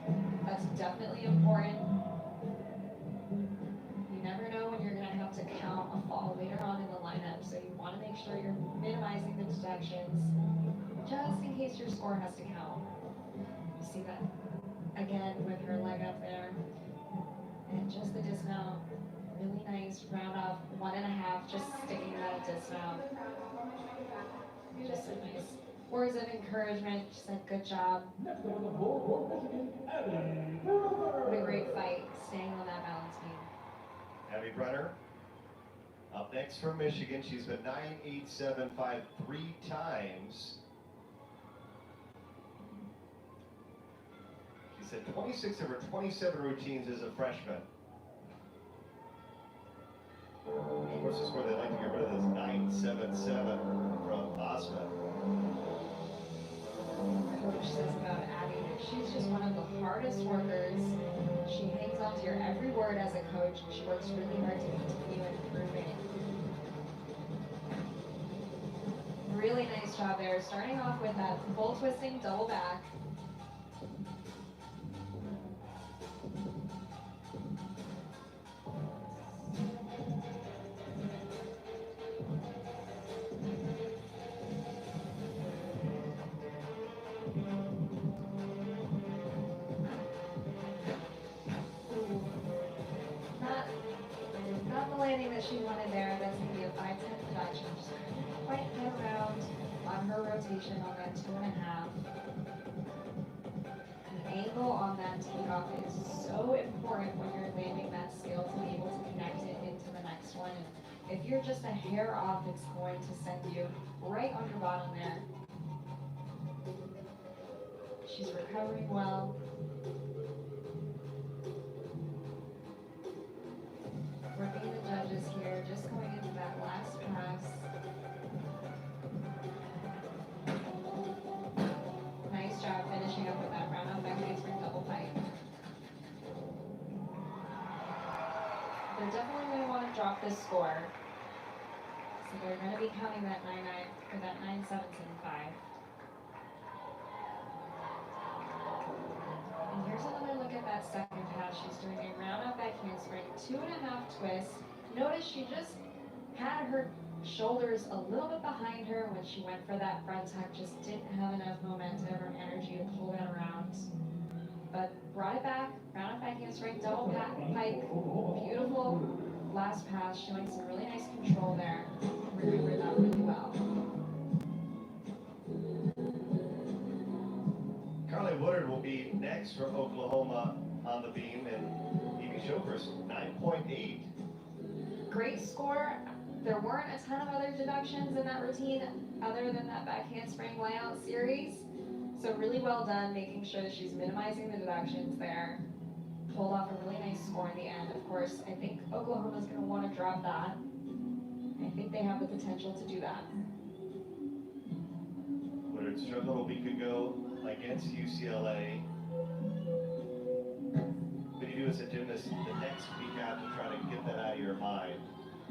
That's definitely important. You never know when you're gonna have to count a fall later on in the lineup, so you wanna make sure you're minimizing the deductions, just in case your score has to count. You see that again with her leg up there. And just the dismount. Really nice round off, 1.5, just sticking that dismount. Just some nice words of encouragement. She said, good job. What a great fight, staying on that balance beam. Abby Brenner up next from Michigan. She's been 9.875 3 times. She said 26 of her 27 routines as a freshman. Of course, this is where they like to get rid of this 9.77 from Osman. Coach says about Abby that she's just one of the hardest workers. She hangs on to your every word as a coach, and she works really hard to continue improving. Really nice job there, starting off with that full twisting double back. Not the landing that she wanted there. That's going to be a 5/10 deduction. Just couldn't quite get around on her rotation on that 2.5. The angle on that takeoff is so important when you're landing that skill to be able to connect it into the next one. And if you're just a hair off, it's going to send you right on your bottom there. She's recovering well. Working the judges here, just going into that last pass. Nice job finishing up with that round off back handspring double pike. They're definitely going to want to drop this score. So they're going to be counting that 9.9 or that 9.775. And here's another look at that second pass. She's doing a round up back handspring, 2.5 twists. Notice she just had her shoulders a little bit behind her when she went for that front tuck. Just didn't have enough momentum or energy to pull that around. But brought it back, round up back handspring, double pike. Beautiful last pass, showing some really nice control there. Remember that really well. Carly Woodard will be next for Oklahoma on the beam, and Evie Chauffeurs 9.8. Great. great score. There weren't a ton of other deductions in that routine other than that back handspring layout series. So really well done, making sure that she's minimizing the deductions there. Pulled off a really nice score in the end. Of course, I think Oklahoma's going to want to drop that. I think they have the potential to do that. Woodard struggled a week ago against UCLA. What do you do as a gymnast the next week out to try to get that out of your mind?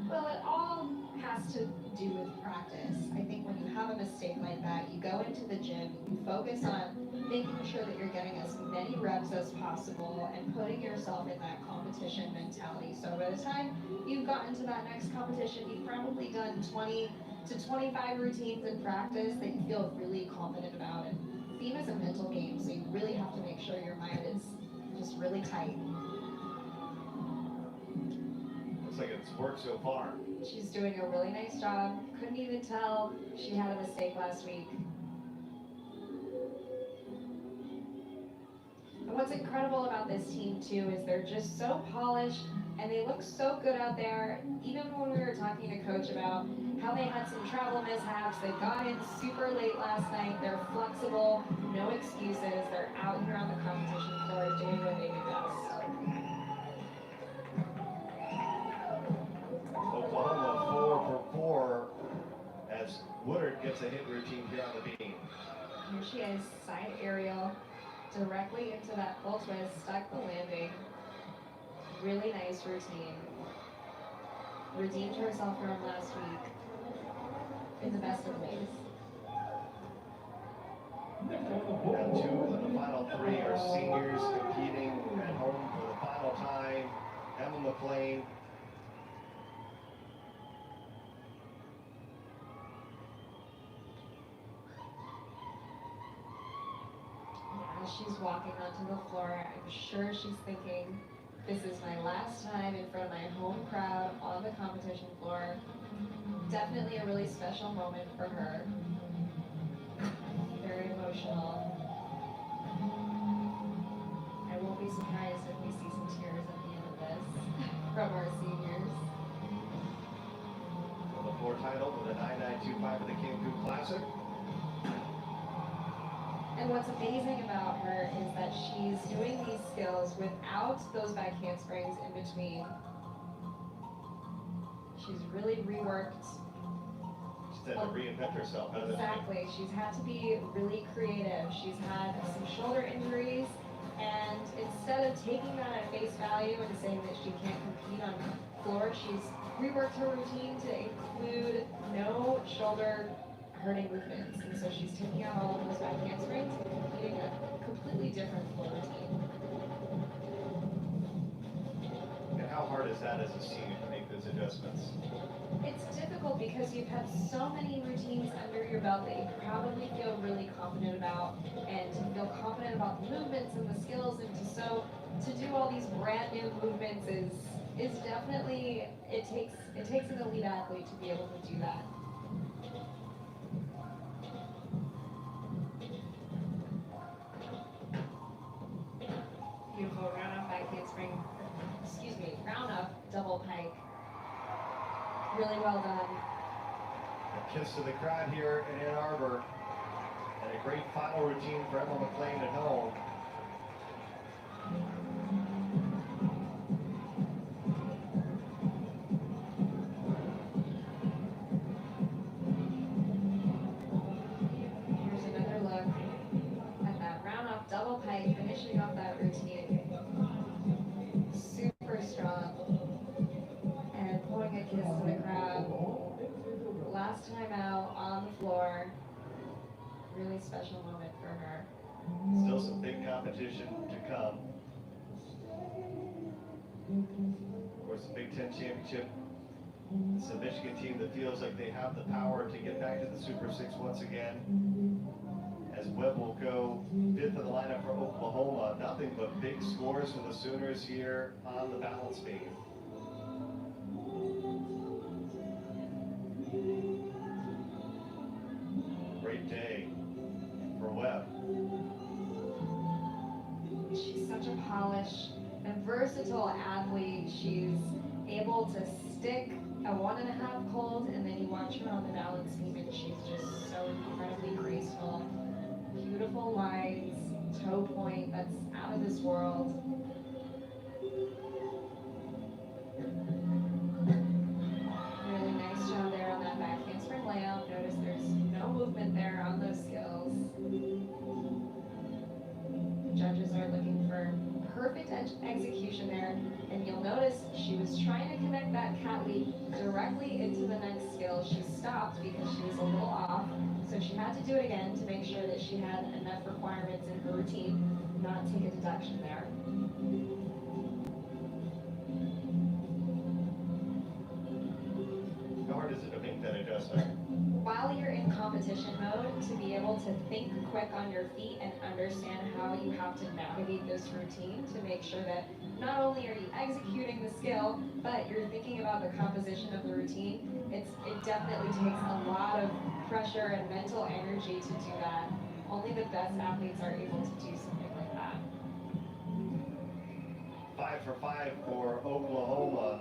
Well, it all has to do with practice. I think when you have a mistake like that, you go into the gym, you focus on making sure that you're getting as many reps as possible and putting yourself in that competition mentality. So by the time you've gotten to that next competition, you've probably done 20 to 25 routines in practice that you feel really confident about. And theme is a mental game, so you really have to make sure your mind is just really tight. Looks like it's worked so far. She's doing a really nice job. Couldn't even tell she had a mistake last week. And what's incredible about this team too is they're just so polished and they look so good out there. Even when we were talking to Coach about how they had some travel mishaps, they got in super late last night, they're flexible, no excuses, they're out here on the competition floor doing what they do best. Oklahoma 4 for 4 as Woodard gets a hit routine here on the beam. Here she is, side aerial, directly into that full twist, stuck the landing. Really nice routine. Redeemed herself from last week in the best of ways. And 2 of the final 3 are seniors competing at home for the final time. Emma McLean. As she's walking onto the floor, I'm sure she's thinking, this is my last time in front of my home crowd on the competition floor. Definitely a really special moment for her. Very emotional. I won't be surprised if we see some tears at the end of this from our seniors. For the floor title with a 9.925 at the Cancun Classic. And what's amazing about her is that she's doing these skills without those back handsprings in between. She's really reworked. She's had to reinvent herself, hasn't she? Exactly. She's had to be really creative. She's had some shoulder injuries, and instead of taking that at face value and saying that she can't compete on the floor, she's reworked her routine to include no shoulder hurting movements, and so she's taking out all of those back handsprings and completing a completely different floor routine. And how hard is that as a senior to make those adjustments? It's difficult because you've had so many routines under your belt that you probably feel really confident about, and to feel confident about the movements and the skills, and to do all these brand new movements is definitely, it takes an elite athlete to be able to do that. Beautiful round off back handspring, round off double pike. Really well done. A kiss to the crowd here in Ann Arbor. And a great final routine for Emma McLean at home. Here's another look at that round off double pike, finishing off that routine. Super strong. And pulling a kiss to the crowd. Last time out on the floor. Really special moment for her. Still some big competition to come. Of course, the Big Ten Championship. It's a Michigan team that feels like they have the power to get back to the Super Six once again. As Webb will go 5th in the lineup for Oklahoma. Nothing but big scores for the Sooners here on the balance beam. Great day for Webb. She's such a polished and versatile athlete. She's able to stick a 1.5 hold, and then you watch her on the balance beam, and she's just so incredibly graceful. Beautiful lines, toe point that's out of this world. Really nice job there on that back handspring layout. Notice there's no movement there on those skills. Judges are looking for perfect execution there, and you'll notice she was trying to connect that cat leap directly into the next skill. She stopped because she was a little off, so she had to do it again to make sure that she had enough requirements in her routine, not take a deduction there. How hard is it to make that adjustment? While you're in competition mode, to be able to think quick on your feet and understand how you have to navigate this routine to make sure that not only are you executing the skill, but you're thinking about the composition of the routine. It definitely takes a lot of pressure and mental energy to do that. Only the best athletes are able to do something like that. 5 for 5 for Oklahoma.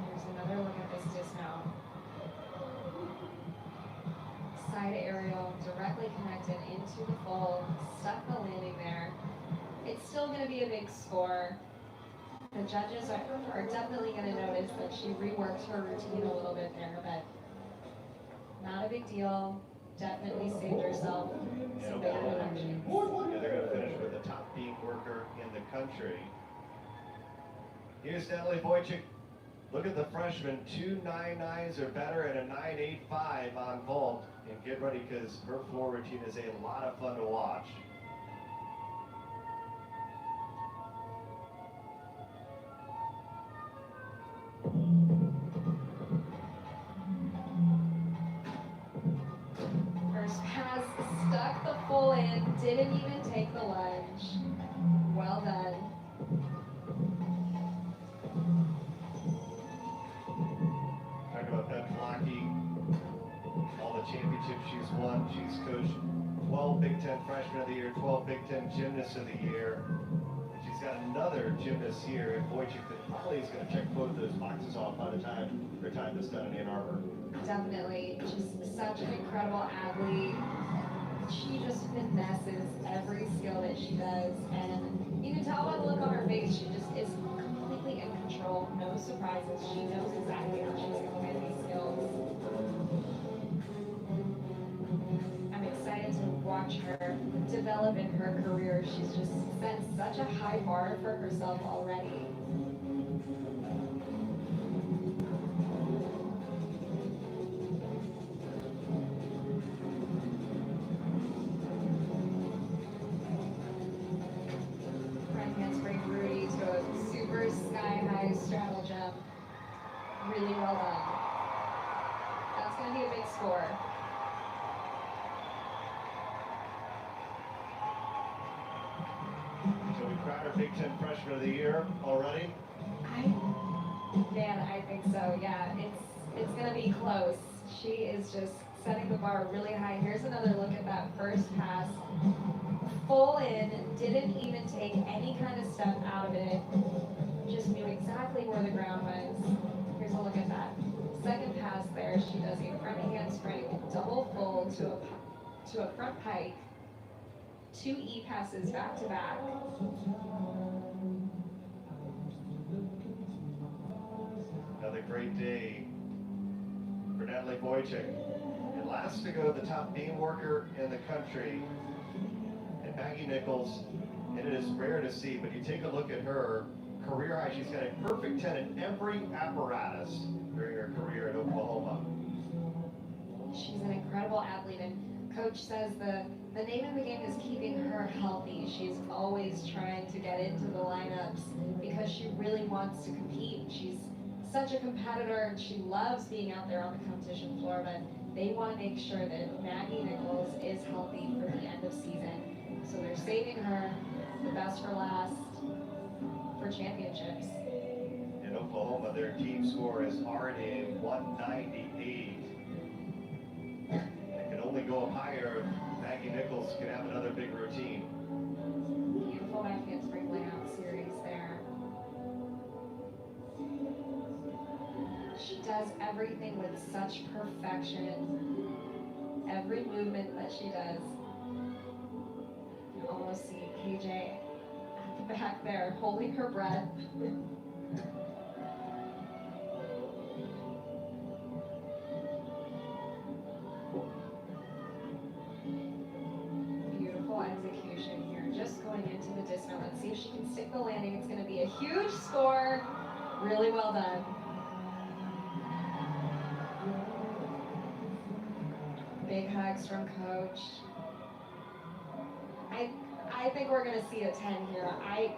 Here's another look at this dismount. Side aerial directly connected into the fold, stuck the landing there. It's still going to be a big score. The judges are definitely going to notice that she reworked her routine a little bit there, but not a big deal. Definitely saved herself some bigger deductions. Yeah, they're going to finish with the top beam worker in the country. Here's Natalie Wojcik. Look at the freshman, 2.99s or better and a 9.85 on vault. And get ready because her floor routine is a lot of fun to watch. First pass stuck the full in, didn't even take the lunge. Well done. Talk about that blocking, all the championships she's won. She's coached 12 Big Ten Freshmen of the Year, 12 Big Ten Gymnasts of the Year. She's got another gymnast here in Wojcik that probably is going to check both of those boxes off by the time her time is done in Ann Arbor. Definitely, just such an incredible athlete. She just finesses every skill that she does, and you can tell by the look on her face, she just is completely in control, no surprises. She knows exactly how she's going to win these skills. I'm excited to watch her develop in her career. She's just set such a high bar for herself already. Right handspring Rudy to a super sky-high straddle jump. Really well done. That's going to be a big score. So we crowned our Big Ten Freshman of the Year already. I think so. Yeah, it's going to be close. She is just setting the bar really high. Here's another look at that first pass. Full in, didn't even take any kind of step out of it. Just knew exactly where the ground was. Here's a look at that. Second pass there, she does a front handspring, double fold to a front pike. 2 E passes back to back. Another great day for Natalie Wojcik. And last to go, the top beam worker in the country, and Maggie Nichols. And it is rare to see, but you take a look at her career high. She's got a perfect 10 in every apparatus during her career at Oklahoma. She's an incredible athlete, and Coach says the name of the game is keeping her healthy. She's always trying to get into the lineups because she really wants to compete. She's such a competitor, and she loves being out there on the competition floor, but they want to make sure that Maggie Nichols is healthy for the end of season. So they're saving her, the best for last, for championships. In Oklahoma, their team score is already 198. It can only go up higher if Maggie Nichols can have another big routine. Beautiful back handspring layout series there. She does everything with such perfection. Every movement that she does. You almost see KJ at the back there holding her breath. Beautiful execution here, just going into the dismount. Let's see if she can stick the landing. It's going to be a huge score. Really well done. Big hugs from Coach. I think we're going to see a 10 here. I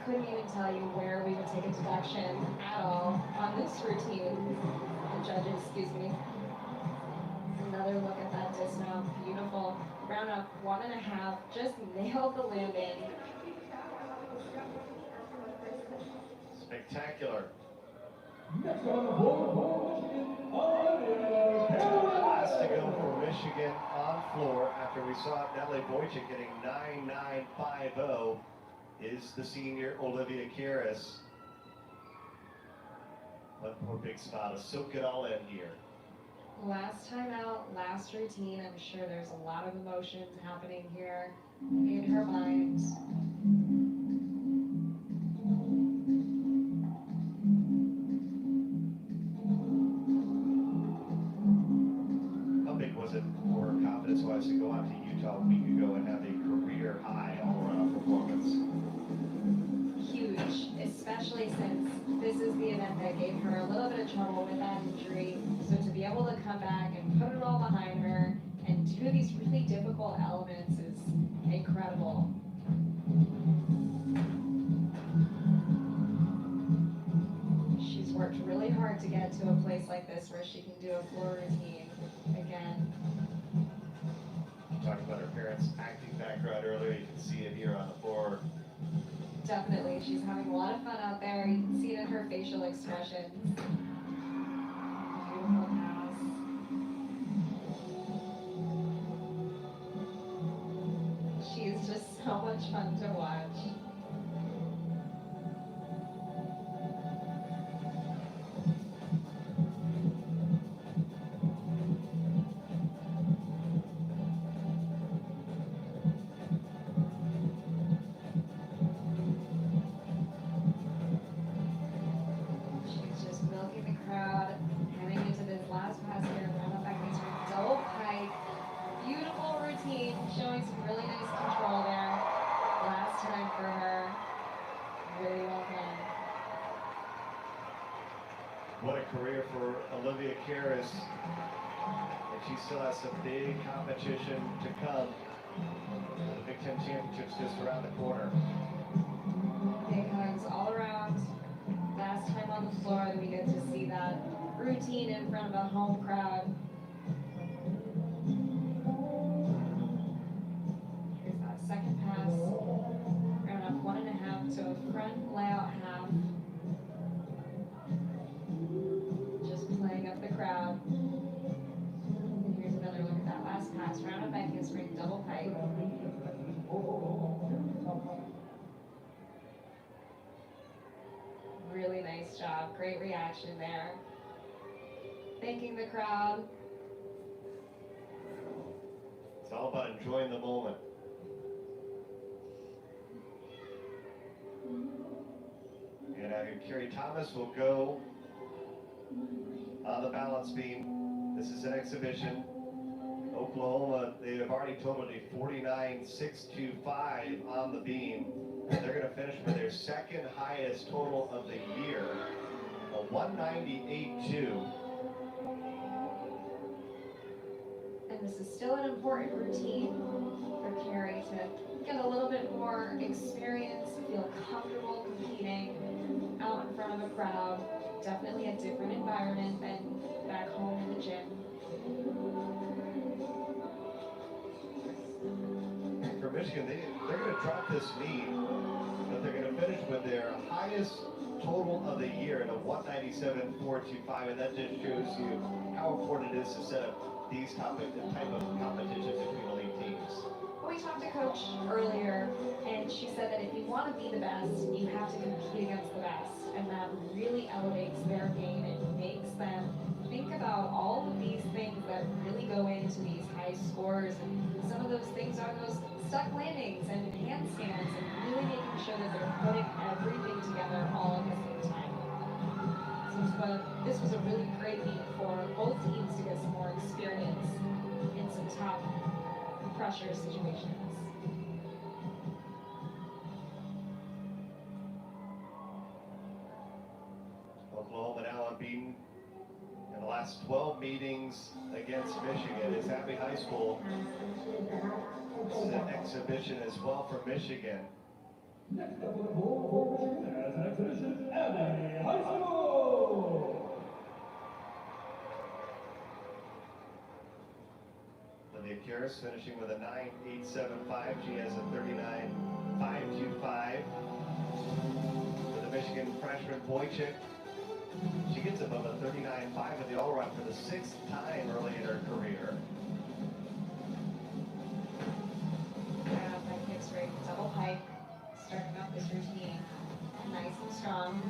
couldn't even tell you where we would take a deduction at all on this routine. The judges, excuse me. Another look at that dismount. Beautiful. Round up 1.5. Just nailed the landing. Spectacular. Next on the board, Last to go for Michigan on floor after we saw Natalie Boychuk getting 9.950 is the senior Olivia Karras. One more big spot to soak it all in here. Last time out, last routine. I'm sure there's a lot of emotions happening here in her mind. How big was it for her confidence-wise to go out to Utah a week ago and have a career high all-around performance? Huge, especially since this is the event that gave her a little bit of trouble with that injury. So to be able to come back and put it all behind her and do these really difficult elements is incredible. She's worked really hard to get to a place like this where she can do a floor routine again. Talking about her parents' acting background earlier, you can see it here on the floor. Definitely, she's having a lot of fun out there. You can see it in her facial expressions. Beautiful pass. She is just so much fun to watch. Showing some really nice control there. Last time for her. Really well done. What a career for Olivia Karras. And she still has some big competition to come. The Big Ten Championships just around the corner. Big hugs all around. Last time on the floor that we get to see that routine in front of a home crowd. Second pass, round up 1.5 to a front layout half. Just playing up the crowd. And here's another look at that last pass, round up back handspring, double pike. Really nice job, great reaction there. Thanking the crowd. It's all about enjoying the moment. And Carrie Thomas will go on the balance beam. This is an exhibition. Oklahoma, they have already totaled a 49.625 on the beam. And they're going to finish with their second highest total of the year, a 198.2. And this is still an important routine for Carrie to get a little bit more experience, feel comfortable competing out in front of a crowd. Definitely a different environment than back home in the gym. For Michigan, they're going to drop this meet, but they're going to finish with their highest total of the year at a 197.425, and that just shows you how important it is to set up these type of competitions between elite teams. Well, we talked to Coach earlier, and she said that if you want to be the best, you have to compete against the best. And that really elevates their game. It makes them think about all of these things that really go into these high scores. And some of those things are those stuck landings and handstands, and really making sure that they're putting everything together all at the same time. So this was a really great meet for both teams to get some more experience in some top pressure situations. Oklahoma now unbeaten in the last 12 meetings against Michigan. It's Happy High School. This is an exhibition as well for Michigan. Next up on the board for Michigan as an exhibition, Abbey High School. Lydia Karras finishing with a 9.875. She has a 39.525. For the Michigan freshman Boychik, she gets above a 39.5 in the all-around for the 6th time early in her career. My kicks straight, double pike, starting off this routine. Nice and strong.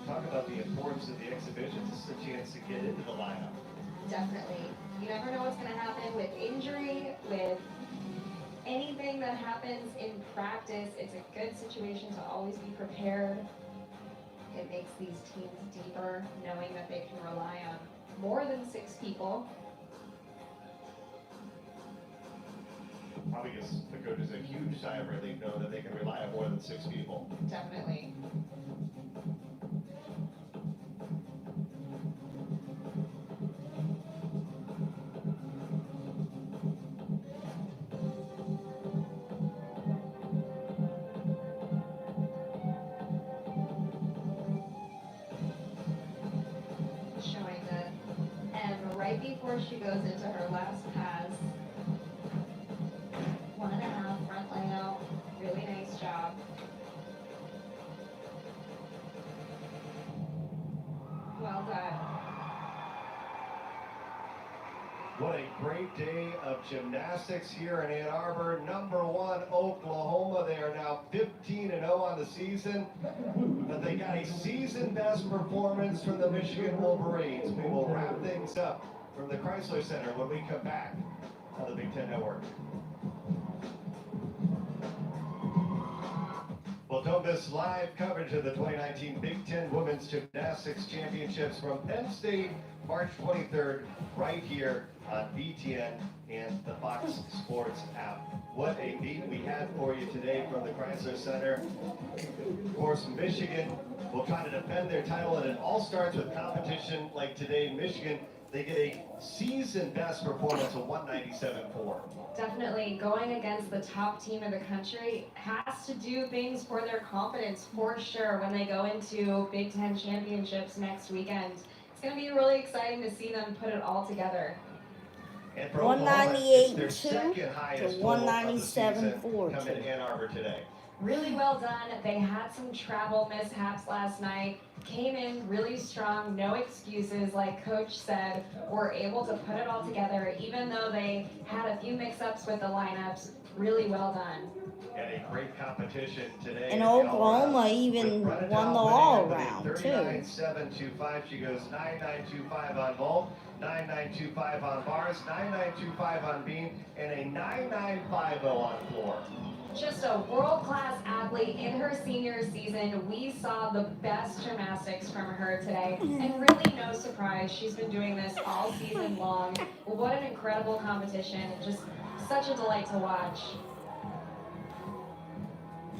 Talk about the importance of the exhibitions. This is a chance to get into the lineup. Definitely. You never know what's going to happen with injury, with anything that happens in practice. It's a good situation to always be prepared. It makes these teams deeper, knowing that they can rely on more than 6 people. Probably gives the coaches a huge sigh of relief knowing that they can rely on more than 6 people. Definitely. Showing the M right before she goes into her last pass. 1.5 front layout. Really nice job. Well done. What a great day of gymnastics here in Ann Arbor. Number 1, Oklahoma. They are now 15-0 on the season, but they got a season best performance from the Michigan Wolverines. We will wrap things up from the Chrysler Center when we come back on the Big Ten Network. Well, don't miss live coverage of the 2019 Big Ten Women's Gymnastics Championships from Penn State, March 23rd, right here on BTN and the Fox Sports app. What a meet we had for you today from the Chrysler Center. Of course, Michigan will try to defend their title, and it all starts with competition like today. Michigan, they get a season best performance of 197.4. Definitely going against the top team in the country has to do things for their confidence for sure when they go into Big Ten championships next weekend. It's going to be really exciting to see them put it all together. And for Oklahoma, it's their second 198.2 highest to total of the season 197.4. coming to Ann Arbor today. Really well done. They had some travel mishaps last night. Came in really strong, no excuses, like Coach said. Were able to put it all together, even though they had a few mix-ups with the lineups. Really well done. And a great competition today. And in the all-around, Oklahoma even with won the Brennan all winning round with a too. 39.725. She goes 9.925 on vault, 9.925 on bars, 9.925 on beam, and a 9.950 on floor. Just a world-class athlete in her senior season. We saw the best gymnastics from her today, and really no surprise, she's been doing this all season long. What an incredible competition. Just such a delight to watch.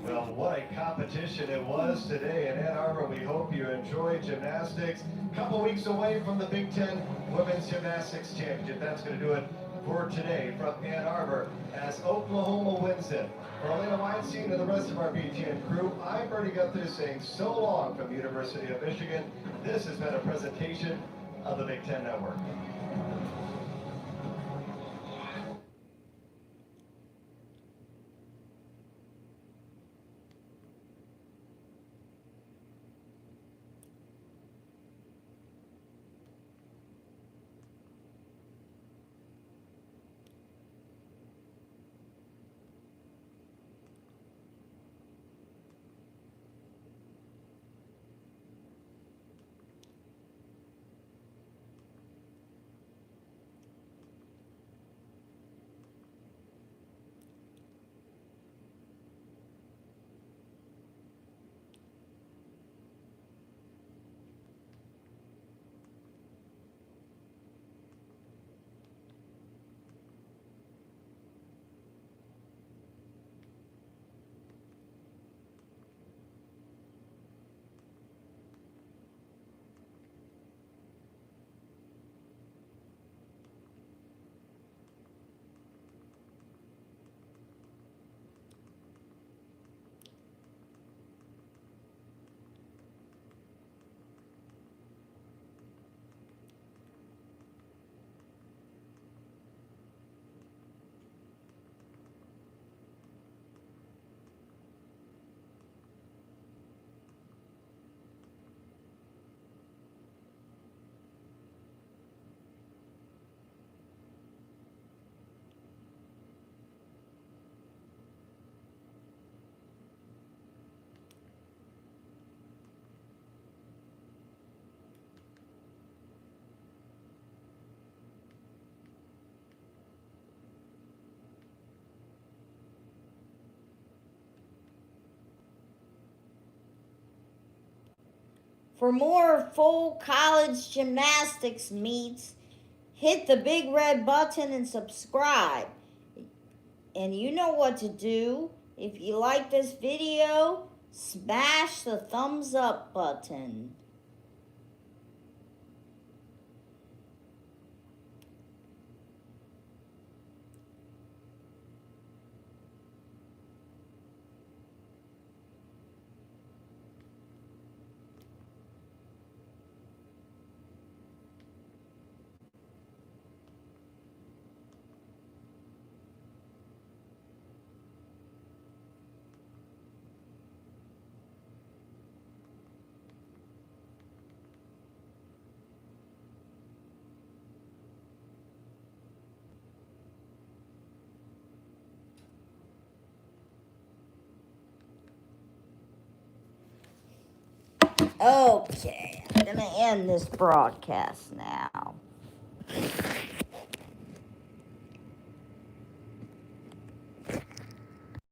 Well, what a competition it was today in Ann Arbor. We hope you enjoyed gymnastics. A couple weeks away from the Big Ten Women's Gymnastics Championship. That's going to do it for today from Ann Arbor as Oklahoma wins it. For Elena Weinstein and the rest of our BTN crew, I'm Bernie Gunther saying so long from the University of Michigan. This has been a presentation of the Big Ten Network. For more full college gymnastics meets, hit the big red button and subscribe. And you know what to do. If you like this video, smash the thumbs up button. Okay, I'm gonna end this broadcast now.